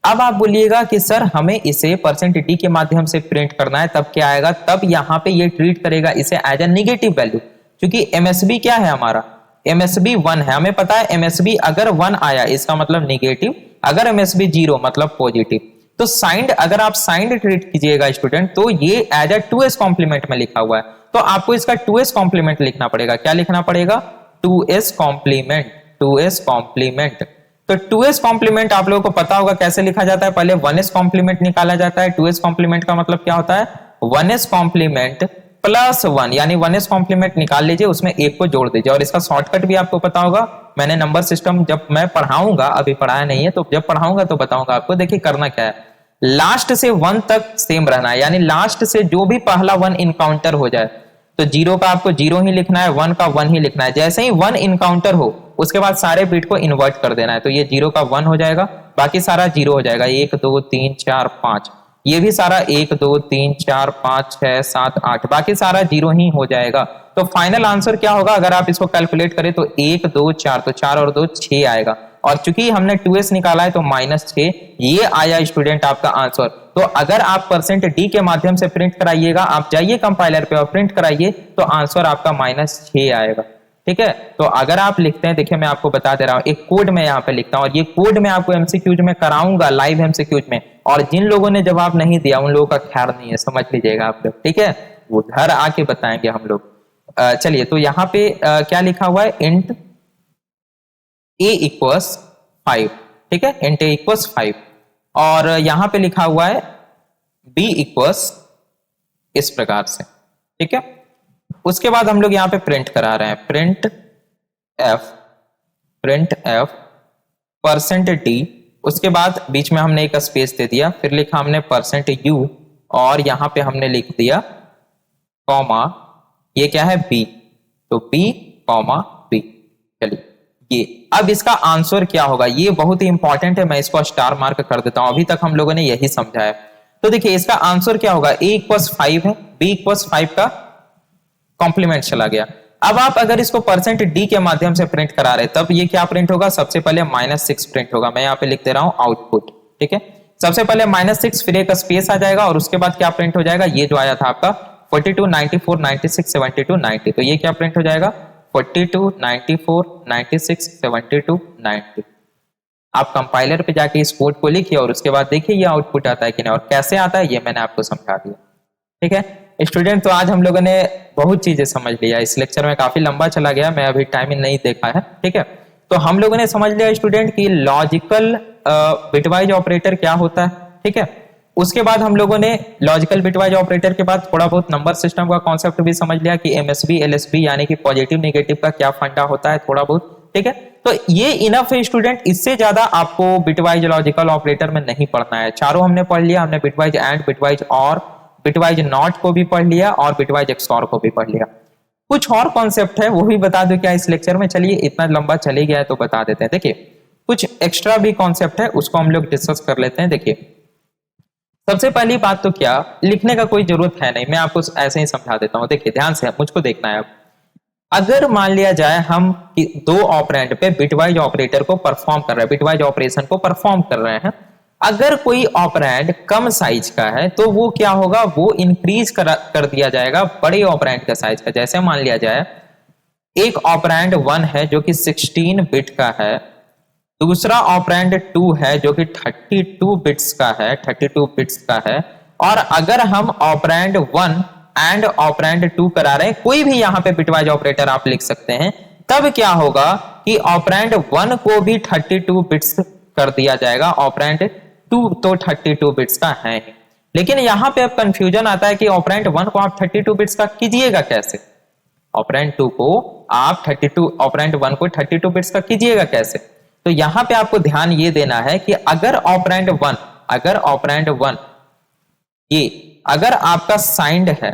अब आप बोलिएगा कि सर हमें इसे %d के माध्यम से प्रिंट करना है, तब क्या आएगा? तब यहाँ पे ये ट्रीट करेगा इसे एज अ निगेटिव वैल्यू, क्योंकि MSB क्या है हमारा? MSB 1 है, हमें पता है MSB अगर 1 आया इसका मतलब निगेटिव, अगर MSB 0 मतलब पॉजिटिव। तो साइंड, अगर आप साइंड ट्रीट कीजिएगा स्टूडेंट, तो ये एज अ 2s कॉम्प्लीमेंट में लिखा हुआ है, तो आपको इसका 2s कॉम्प्लीमेंट लिखना पड़ेगा। क्या लिखना पड़ेगा? 2s complement, 2s complement. तो 2s कॉम्प्लीमेंट आप लोगों को पता होगा कैसे लिखा जाता है, पहले 1s कॉम्प्लीमेंट निकाला जाता है। 2s कॉम्प्लीमेंट का मतलब क्या होता है? 1s कॉम्प्लीमेंट प्लस 1, यानी 1s कॉम्प्लीमेंट निकाल लीजिए, उसमें 1 को जोड़ दीजिए। और इसका शॉर्टकट भी आपको पता होगा, मैंने नंबर सिस्टम जब मैं पढ़ाऊंगा, अभी पढ़ाया नहीं है, तो जब पढ़ाऊंगा तो बताऊंगा आपको। देखिए करना क्या है, लास्ट से 1 तक सेम रहना है, यानी लास्ट से जो भी पहला 1 इनकाउंटर हो जाए, तो 0 का आपको 0 ही लिखना है, 1 का 1 ही लिखना है। जैसे ही 1 इनकाउंटर हो उसके बाद सारे बिट को इन्वर्ट कर देना है, तो ये 0 का 1 हो जाएगा, बाकी सारा 0 हो जाएगा। 1 2 3 4 5, ये भी सारा 1 2 3 4 5 6 7 8, बाकी सारा 0 ही हो जाएगा। तो फाइनल आंसर क्या होगा अगर आप इसको कैलकुलेट करें? तो 1 2 4, तो 4 और 2 6 आएगा, और चूंकि हमने 2s निकाला है तो -6, ये आया स्टूडेंट आपका आंसर। तो अगर आप %d के माध्यम से प्रिंट कराइएगा, आप जाइए कंपाइलर पे और प्रिंट कराइए, तो आंसर आपका -6 आएगा, ठीक है। तो अगर आप लिखते हैं, देखिए मैं आपको बता दे रहा हूं, एक कोड में यहाँ पे लिखता हूं, और ये कोड मैं आपको MCQs में कराऊंगा, लाइव MCQs में, और जिन लोगों ने जवाब नहीं दिया उन लोगों का ख्याल नहीं है, समझ लीजिएगा आप लोग, ठीक है, वो घर आके बताएंगे हम लोग। चलिए तो यहाँ पे क्या लिखा हुआ है? इंट a इक्वल्स 5, ठीक है, इंट a इक्वल्स 5, और यहां पे लिखा हुआ है b इक्वल्स इस प्रकार से, ठीक है। उसके बाद हम लोग यहाँ पे प्रिंट करा रहे हैं, प्रिंट f %d, उसके बाद बीच में हमने एक स्पेस दे दिया, फिर लिखा हमने %u, और यहां पे हमने लिख दिया कॉमा, ये क्या है? b, तो b, b। चलिए ये अब इसका आंसर क्या होगा, ये बहुत ही इंपॉर्टेंट है, मैं इसको स्टार मार्क कर देता हूं। अभी तक हम लोगों ने यही समझा है। तो देखिए इसका आंसर क्या होगा? a इक्वल्स 5 है, b इक्वल्स 5 का कॉम्प्लीमेंट चला गया। अब आप अगर इसको %d के माध्यम से प्रिंट करा रहे, तब ये क्या प्रिंट होगा? सबसे पहले -6 प्रिंट होगा। मैं यहाँ पे लिख दे रहा हूं आउटपुट, ठीक है। सबसे पहले -6, फिर एक स्पेस आ जाएगा, और उसके बाद क्या प्रिंट हो जाएगा? ये जो आया था आपका 42 94 96 72 90, तो ये क्या प्रिंट हो जाएगा? 42 94 96 72 90। आप कंपाइलर पे जाके इस कोड को लिखिए और उसके बाद देखिए ये आउटपुट आता है कि नहीं, और कैसे आता है ये मैंने आपको समझा दिया। ठीक है स्टूडेंट, तो आज हम लोगों ने बहुत चीजें समझ लिया। इस लेक्चर में काफी लंबा चला गया, मैं अभी टाइमिंग नहीं देखा है। ठीक है, तो हम लोगों ने समझ लिया स्टूडेंट कि लॉजिकल बिटवाइज ऑपरेटर क्या होता है। ठीक है, उसके बाद हम लोगों ने लॉजिकल बिटवाइज ऑपरेटर के बाद थोड़ा बहुत नंबर सिस्टम का कॉन्सेप्ट भी समझ लिया कि एमएसबी एलएसबी यानी कि पॉजिटिव नेगेटिव का क्या फंडा होता है थोड़ा बहुत। ठीक है, तो ये इनफ है स्टूडेंट, इससे ज्यादा आपको बिटवाइज लॉजिकल ऑपरेटर में नहीं पढ़ना है। चारों हमने पढ़ लिया, हमने बिटवाइज एंड, बिटवाइज और, बिटवाइज नॉट को भी पढ़ लिया और बिटवाइज एक्सऑर को भी पढ़ लिया। कुछ और कॉन्सेप्ट है वो भी बता दो क्या इस लेक्चर में। चलिए इतना लंबा चले गया है तो बता देते हैं। देखिए कुछ एक्स्ट्रा भी कॉन्सेप्ट है उसको हम लोग डिस्कस कर लेते हैं। देखिए सबसे पहली बात तो क्या, लिखने का कोई जरूरत है नहीं, मैं आपको ऐसे ही समझा देता हूं। देखिए ध्यान से मुझको देखना है। अब अगर मान लिया जाए हम कि दो ऑपरेंड पे बिटवाइज ऑपरेटर को परफॉर्म कर रहे हैं, बिटवाइज ऑपरेशन को परफॉर्म कर रहे हैं, अगर कोई ऑपरेंड कम साइज का है तो वो क्या होगा, वो इंक्रीज कर दिया जाएगा बड़े ऑपरेंड का साइज का। जैसे मान लिया जाए एक ऑपरेंड 1 है जो कि 16 बिट का है, दूसरा ऑपरेंड 2 है जो कि 32 बिट्स का है, 32 बिट्स का है। और अगर हम ऑपरेंड 1 एंड ऑपरेंड 2 करा रहे हैं, कोई भी यहां पे बिटवाइज ऑपरेटर आप लिख सकते हैं, तब क्या होगा कि ऑपरेंड 1 को भी 32 बिट्स कर दिया जाएगा, ऑपरेंड 2 तो 32 बिट्स का है ही। लेकिन यहां पे अब कंफ्यूजन आता है कि ऑपरेंड 1 को आप 32 बिट्स का कीजिएगा कैसे, ऑपरेंड 2 को आप 32, ऑपरेंड 1 को 32 बिट्स का कीजिएगा कैसे। तो यहां पे आपको ध्यान ये देना है कि अगर ऑपरेंड 1, अगर ऑपरेंड 1 ये अगर आपका साइंड है,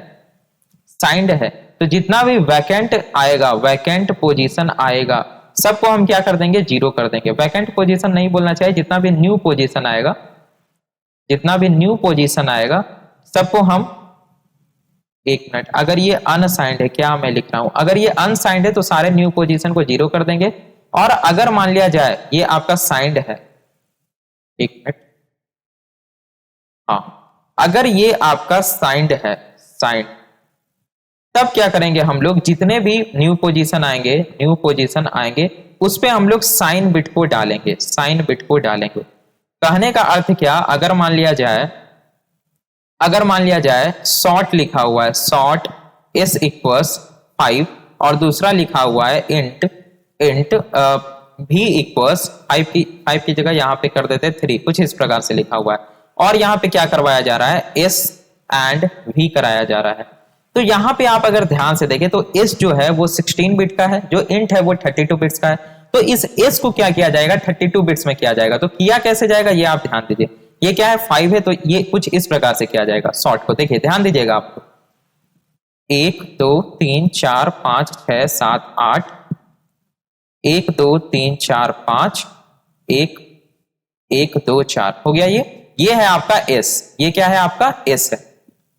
साइंड है, तो जितना भी वैकेंट आएगा, वैकेंट पोजीशन आएगा, सबको हम क्या कर देंगे, जीरो कर देंगे। वैकेंट पोजीशन नहीं बोलना चाहिए, जितना भी न्यू पोजीशन आएगा, जितना भी न्यू पोजीशन आएगा सबको हम, एक मिनट, अगर ये अनसाइंड है, क्या मैं लिख रहा हूं, अगर ये अनसाइंड है तो सारे न्यू पोजीशन को जीरो कर देंगे। और अगर मान लिया जाए ये आपका साइंड है, एक मिनट, हाँ, अगर ये आपका साइंड है, साइंड, तब क्या करेंगे हम लोग, जितने भी न्यू पोजीशन आएंगे, न्यू पोजीशन आएंगे उस पे हम लोग साइन बिट को डालेंगे, साइन बिट को डालेंगे। कहने का अर्थ क्या, अगर मान लिया जाए, अगर मान लिया जाए शॉर्ट लिखा हुआ है, शॉर्ट s इक्वल्स 5 और दूसरा लिखा हुआ है इंट, इंट v इक्वल्स 5 की जगह यहां पे कर देते 3, कुछ इस प्रकार से लिखा हुआ है। और यहां पे क्या करवाया जा रहा है, s एंड v कराया जा रहा है। तो यहां पे आप अगर ध्यान से देखें तो s जो है वो 16 बिट का है, जो इंट है वो 32 बिट्स का है। तो इस s को क्या किया जाएगा, 32 बिट्स में किया जाएगा। तो किया कैसे जाएगा ये आप ध्यान दीजिए। ये क्या है, 5 है, तो ये कुछ इस प्रकार से किया जाएगा। शॉर्ट को देखिए, ध्यान दीजिएगा आपको, 1 2 3 4 5 6 7 8, 1 2 3 4 5, 1 1 2 4 हो गया। ये है आपका s, ये क्या है आपका s है।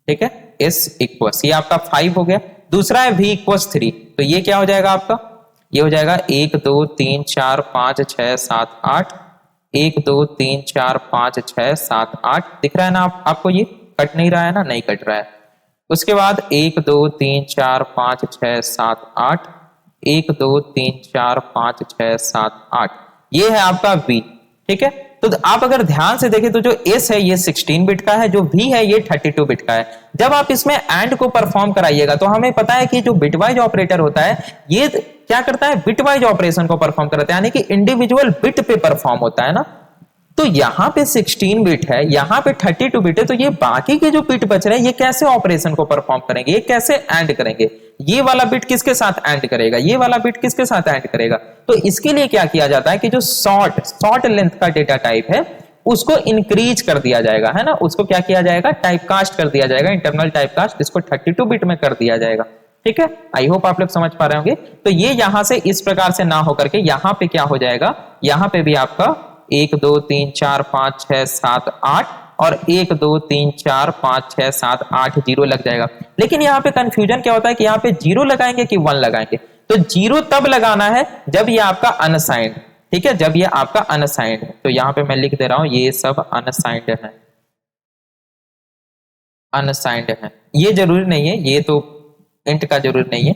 ठीक है, s इक्वल्स, ये आपका 5 हो गया। दूसरा है v इक्वल्स 3, तो ये क्या हो जाएगा आपका, ये हो जाएगा 1 2 3 4 5 6 7 8, 1 2 3 4 5 6 7 8, दिख रहा है ना आपको, ये कट नहीं रहा है ना, नहीं कट रहा है। उसके बाद 1 2 3 4 5 6 7 8, 1 2 3 4 5 6 7 8, ये है आपका v। ठीक है, तो आप अगर ध्यान से देखें तो जो s है ये 16 बिट का है, जो v है ये 32 बिट का है। जब आप इसमें एंड को परफॉर्म कराइएगा तो हमें पता है कि जो बिटवाइज ऑपरेटर होता है ये क्या करता है, बिटवाइज ऑपरेशन को परफॉर्म करता है, यानी कि इंडिविजुअल बिट पे परफॉर्म होता है ना। तो यहाँ पे 16 बिट है, यहाँ पे 32 बिट है, तो ये बाकी के जो बिट बच रहे हैं ये कैसे ऑपरेशन को परफॉर्म करेंगे, ये कैसे एंड करेंगे, ये वाला बिट किसके साथ एंड करेगा, ये वाला बिट किसके साथ एंड करेगा। तो इसके लिए क्या किया जाता है कि जो शॉर्ट लेंथ का डेटा टाइप है उसको इंक्रीज कर दिया जाएगा, है ना, उसको क्या किया जाएगा, टाइपकास्ट कर दिया जाएगा, इंटरनल टाइपकास्ट, इसको 32 बिट में कर दिया जाएगा। ठीक है, आई होप आप लोग समझ पा रहे होंगे। तो ये यहां से इस प्रकार से ना होकर के यहां पे क्या हो जाएगा, यहां पे भी आपका 1 2 3 4 5 6 7 8 और 1 2 3 4 5 6 7 8 जीरो लग जाएगा। लेकिन यहाँ पे कंफ्यूजन क्या होता है कि यहाँ पे जीरो लगाएंगे कि 1 लगाएंगे। तो जीरो तब लगाना है जब ये आपका अनसाइंड, ठीक है, जब ये आपका अनसाइंड है। तो यहाँ पे मैं लिख दे रहा हूं ये सब अनसाइंड है, अनसाइंड है। ये जरूरी नहीं है, ये तो इंट का जरूरी नहीं है,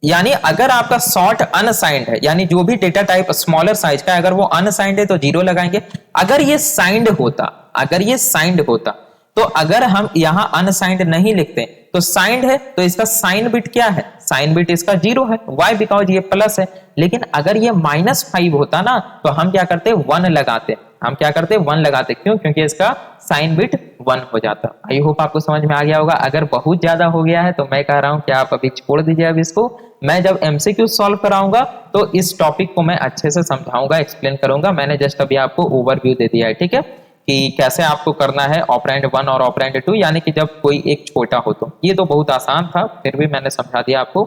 यानी अगर आपका सॉर्ट अनसाइंड है, यानी जो भी डेटा टाइप स्मॉलर साइज का है, अगर वो अनसाइंड है तो 0 लगाएंगे। अगर ये साइंड होता, अगर ये साइंड होता, तो अगर हम यहां अनसाइंड नहीं लिखते तो साइंड है तो इसका साइन बिट क्या है, साइन बिट इसका 0 है, वाई बिकॉज ये प्लस है। लेकिन अगर ये -5 होता ना तो हम क्या करते, 1 लगाते, हम क्या करते 1 लगाते, क्यों, क्योंकि इसका साइन बिट 1 हो जाता। आई होप आपको समझ में आ गया होगा। अगर बहुत ज्यादा हो गया है तो मैं कह रहा हूं कि आप अभी छोड़ दीजिए अब इसको। मैं जब एमसीक्यू सॉल्व कराऊंगा तो इस टॉपिक को मैं अच्छे से समझाऊंगा, एक्सप्लेन करूंगा। मैंने जस्ट अभी आपको ओवरव्यू दे दिया है, ठीक है, कि कैसे आपको करना है ऑपरेंड 1 और ऑपरेंड 2, यानी कि जब कोई एक छोटा हो। तो ये तो बहुत आसान था, फिर भी मैंने समझा दिया आपको।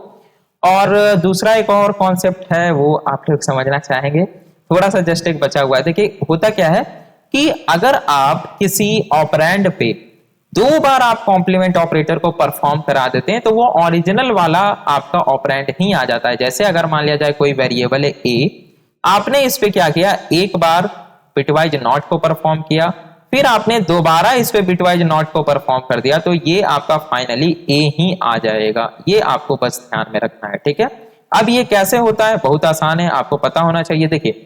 और दूसरा एक और कॉन्सेप्ट है, वो आप लोग समझना चाहेंगे, थोड़ा सा जस्ट एक बचा हुआ है। देखिए होता क्या है कि अगर आप किसी ऑपरेंड पे 2 बार आप कॉम्प्लीमेंट ऑपरेटर को परफॉर्म करा देते हैं तो वो ओरिजिनल वाला आपका ऑपरेंड ही आ जाता है। जैसे अगर मान लिया जाए कोई वेरिएबल है ए, आपने इस पे क्या किया, एक बार बिटवाइज नॉट को परफॉर्म किया, फिर आपने दोबारा इस पे बिटवाइज नॉट को परफॉर्म कर दिया, तो ये आपका फाइनली ए ही आ जाएगा। ये आपको बस ध्यान में रखना है, ठीक है। अब ये कैसे होता है, बहुत आसान है, आपको पता होना चाहिए। देखिए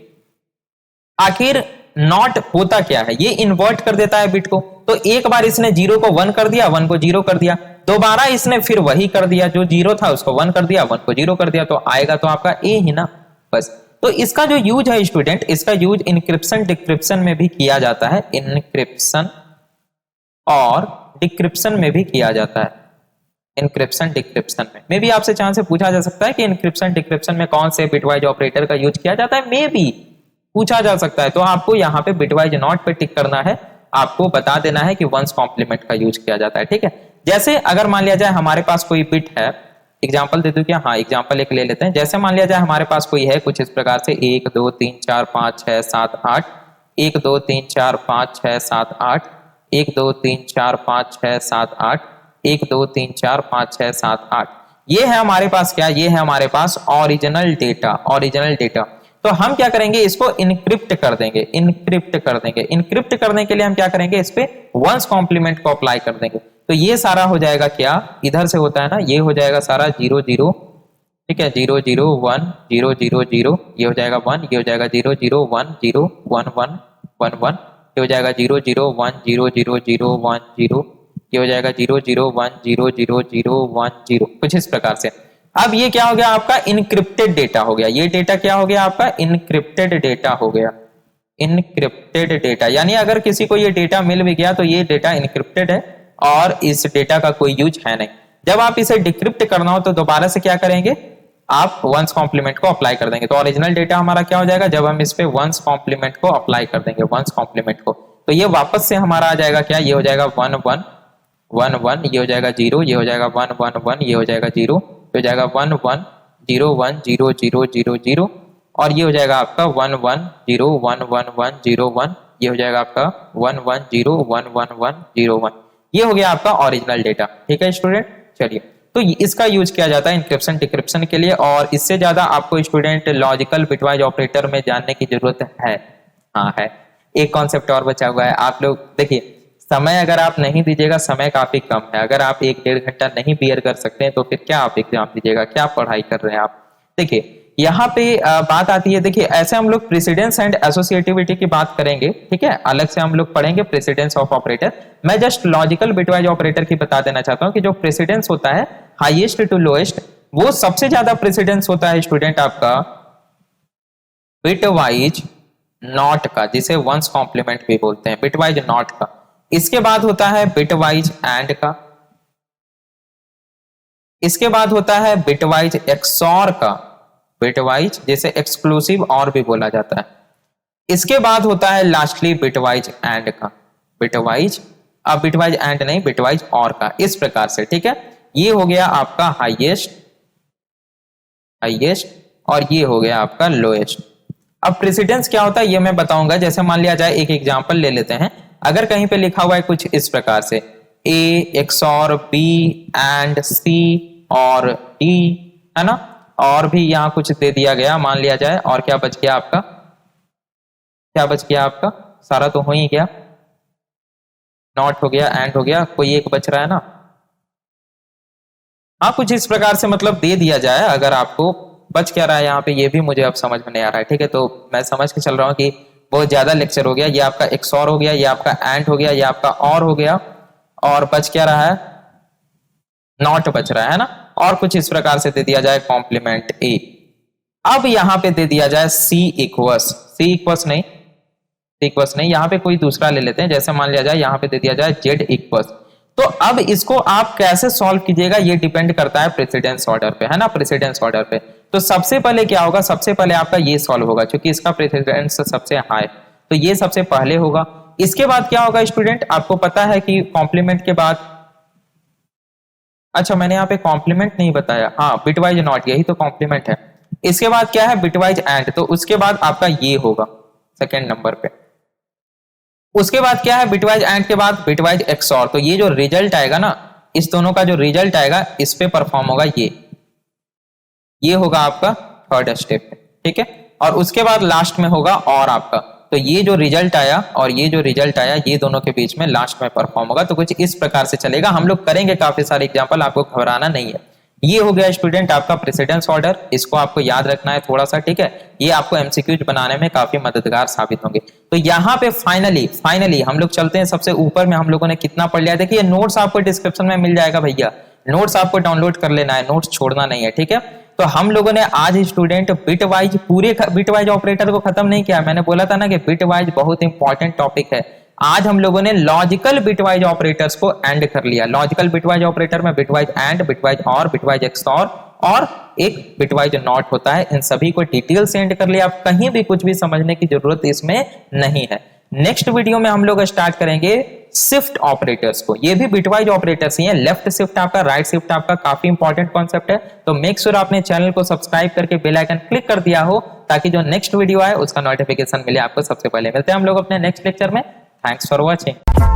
आखिर नॉट होता क्या है, ये इन्वर्ट कर देता है बिट को। तो एक बार इसने 0 को 1 कर दिया, 1 को 0 कर दिया, दोबारा इसने फिर वही कर दिया, जो 0 था उसको 1 कर दिया, 1 को 0 कर दिया, तो आएगा तो आपका ए ही ना, बस। तो इसका जो यूज है स्टूडेंट, इसका यूज इनक्रिप्शन डिक्रिप्शन में भी किया जाता है, इनक्रिप्शन और डिक्रिप्शन में भी किया जाता है। इनक्रिप्शन डिक्रिप्शन में भी आपसे चांस से पूछा जा सकता है कि इनक्रिप्शन डिक्रिप्शन में कौन से बिटवाइज ऑपरेटर का यूज किया जाता है, मे बी पूछा जा सकता है। तो आपको यहाँ पे बिटवाइज नॉट पे टिक करना है, आपको बता देना है कि वंस कॉम्प्लीमेंट का यूज किया जाता है, ठीक है। जैसे अगर मान लिया जाए हमारे पास कोई बिट है, एग्जाम्पल दे दूं क्या, हाँ एग्जाम्पल एक ले लेते हैं। जैसे मान लिया जाए हमारे पास कोई है कुछ इस प्रकार से 1 2 3 4 5 6 7 8, 1 2 3 4 5 6 7 8, 1 2 3 4 5 6 7 8, 1 2 3 4 5 6 7 8। ये है हमारे पास क्या, ये है हमारे पास ओरिजिनल डेटा, ओरिजिनल डेटा। तो हम क्या करेंगे, इसको इनक्रिप्ट कर देंगे, इनक्रिप्ट कर देंगे। इनक्रिप्ट करने के लिए हम क्या करेंगे, इस पे वंस कॉम्प्लीमेंट को अप्लाई कर देंगे। तो ये सारा हो जाएगा क्या, इधर से होता है ना, ये हो जाएगा सारा 0 0, ठीक है, 0 0 1 0 0 0, ये हो जाएगा 1, ये हो जाएगा 0 0 1 0 1 1 1 1, ये हो जाएगा 0 0 1 0 0 0 1 0, ये हो जाएगा 0 0 1 0 0 0 1 0, कुछ इस प्रकार से। अब ये क्या हो गया, आपका इनक्रिप्टेड डेटा हो गया। ये डेटा क्या हो गया, आपका इनक्रिप्टेड डेटा हो गया, इनक्रिप्टेड डेटा। यानी अगर किसी को ये डेटा मिल भी गया तो ये डेटा इनक्रिप्टेड है और इस डेटा का कोई यूज है नहीं। जब आप इसे डिक्रिप्ट करना हो तो दोबारा से क्या करेंगे, आप वंस कॉम्प्लीमेंट को अप्लाई कर देंगे। तो ओरिजिनल डेटा हमारा क्या हो जाएगा, जब हम इस पे वंस कॉम्प्लीमेंट को अप्लाई कर देंगे, वंस कॉम्प्लीमेंट को, तो ये वापस से हमारा आ जाएगा क्या, ये हो जाएगा 1 1 1 1, ये हो जाएगा 0, ये हो जाएगा 1 1 1, ये हो जाएगा 0, ये हो जाएगा 1 1 0 1 0 0 0 0, और ये हो जाएगा आपका 1 1 0 1 1 1 0 1, ये हो जाएगा आपका 1 1 0 1 1 1 0 1। ये हो गया आपका ओरिजिनल डेटा, ठीक है स्टूडेंट। चलिए, तो इसका यूज किया जाता है इंक्रिप्शन डिक्रिप्शन के लिए, और इससे ज्यादा आपको स्टूडेंट लॉजिकल बिटवाइज ऑपरेटर में जानने की जरूरत है। हाँ है, एक कॉन्सेप्ट और बचा हुआ है। आप लोग देखिए, समय अगर आप नहीं दीजिएगा, समय काफी कम है, अगर आप 1 1.5 घंटा नहीं बियर कर सकते हैं तो फिर क्या आप एग्जाम दीजिएगा, क्या पढ़ाई कर रहे हैं आप। देखिए यहाँ पे बात आती है, देखिए ऐसे हम लोग प्रेसिडेंस एंड एसोसिएटिविटी की बात करेंगे, ठीक है, अलग से हम लोग पढ़ेंगे प्रेसिडेंस ऑफ ऑपरेटर। मैं जस्ट लॉजिकल बिटवाइज ऑपरेटर की बता देना चाहता हूं कि जो प्रेसिडेंस होता है हाईएस्ट टू लोएस्ट, वो सबसे ज्यादा प्रेसिडेंस होता है स्टूडेंट आपका बिटवाइज नॉट का, जिसे वंस कॉम्प्लीमेंट भी बोलते हैं, बिटवाइज नॉट का। इसके बाद होता है बिटवाइज एंड का, इसके बाद होता है बिटवाइज एक्सॉर का, बिटवाइज जैसे एक्सक्लूसिव और भी बोला जाता है। इसके बाद होता है लास्टली बिटवाइज एंड का, बिटवाइज, अब बिटवाइज एंड नहीं, बिटवाइज और का, इस प्रकार से, ठीक है। ये हो गया आपका हाईएस्ट, हाईएस्ट, और ये हो गया आपका लोएस्ट। अब प्रेसिडेंस क्या होता है ये मैं बताऊंगा। जैसे मान लिया जाए, एक एग्जांपल ले लेते हैं। अगर कहीं पे लिखा हुआ है कुछ इस प्रकार से A XOR B and C और D, है ना, और भी यहाँ कुछ दे दिया गया मान लिया जाए, और क्या बच गया आपका, क्या बच गया आपका, सारा तो हो ही गया, नॉट हो गया, एंड हो गया, कोई एक बच रहा है ना, हाँ, कुछ इस प्रकार से मतलब दे दिया जाए। अगर आपको बच क्या रहा है यहाँ पे, ये भी मुझे अब समझ में नहीं आ रहा है। ठीक है, तो मैं समझ के चल रहा हूँ कि बहुत ज्यादा लेक्चर हो गया। ये आपका एक्सॉर हो गया, ये आपका एंड हो गया, ये आपका और हो गया, और बच क्या रहा है, नॉट बच रहा है ना। और कुछ इस प्रकार से दे दिया जाए कॉम्प्लीमेंट ए। अब यहाँ पे दे दिया जाए सी इक्वस, सी इक्वस नहीं, इक्वस नहीं, यहाँ पे कोई दूसरा ले लेते हैं। जैसे मान लिया जाए यहाँ पे दे दिया जाए जेड इक्वस। तो अब इसको आप कैसे सॉल्व कीजिएगा, ये डिपेंड करता है प्रेसिडेंस ऑर्डर पे, है ना, प्रेसिडेंस ऑर्डर पे। तो सबसे पहले क्या होगा, सबसे पहले आपका ये सॉल्व होगा, क्योंकि इसका प्रेसिडेंस सबसे हाई, तो ये सबसे पहले होगा। इसके बाद क्या होगा स्टूडेंट, आपको पता है कि कॉम्प्लीमेंट के बाद, अच्छा मैंने यहाँ पे कॉम्प्लीमेंट नहीं बताया, हाँ बिटवाइज नॉट, यही तो कॉम्प्लीमेंट है। इसके बाद क्या है, बिटवाइज एंड, तो उसके बाद आपका ये होगा सेकेंड नंबर पे। उसके बाद क्या है, बिटवाइज एंड के बाद बिटवाइज एक्सॉर। तो ये जो रिजल्ट आएगा ना, इस दोनों का जो रिजल्ट आएगा, इस पे परफॉर्म होगा ये होगा आपका थर्ड स्टेप पे। ठीक है, और उसके बाद लास्ट में होगा और आपका, तो ये जो रिजल्ट आया और ये जो रिजल्ट आया, ये दोनों के बीच में लास्ट में परफॉर्म होगा। तो कुछ इस प्रकार से चलेगा, हम लोग करेंगे काफी सारे एग्जांपल, आपको घबराना नहीं है। ये हो गया स्टूडेंट आपका प्रेसिडेंस ऑर्डर, इसको आपको याद रखना है थोड़ा सा। ठीक है, ये आपको एमसीक्यूज बनाने में काफी मददगार साबित होंगे। तो यहाँ पे फाइनली हम लोग चलते हैं सबसे ऊपर में। हम लोगों ने कितना पढ़ लिया, देखिए नोट्स आपको डिस्क्रिप्शन में मिल जाएगा भैया, नोट्स आपको डाउनलोड कर लेना है, नोट्स छोड़ना नहीं है। ठीक है, तो हम लोगों ने आज स्टूडेंट बिटवाइज, पूरे बिटवाइज ऑपरेटर को खत्म नहीं किया। मैंने बोला था ना कि बिटवाइज बहुत इंपॉर्टेंट टॉपिक है। आज हम लोगों ने लॉजिकल बिटवाइज ऑपरेटर्स को एंड कर लिया। लॉजिकल बिटवाइज ऑपरेटर में बिटवाइज एंड, बिटवाइज और, बिटवाइज एक्सॉर और एक बिटवाइज नॉट होता है। इन सभी को डिटेल से एंड कर लिया। आप कहीं भी कुछ भी समझने की जरूरत इसमें नहीं है। नेक्स्ट वीडियो में हम लोग स्टार्ट करेंगे शिफ्ट ऑपरेटर्स को। ये भी बिटवाइज ऑपरेटर्स ही हैं, लेफ्ट शिफ्ट आपका, राइट शिफ्ट आपका, काफी इंपॉर्टेंट कॉन्सेप्ट है। तो मेक श्योर आपने चैनल को सब्सक्राइब करके बेल आइकन क्लिक कर दिया हो, ताकि जो नेक्स्ट वीडियो आए उसका नोटिफिकेशन मिले आपको सबसे पहले। मिलते हैं हम लोग अपने नेक्स्ट लेक्चर में। Thanks for watching.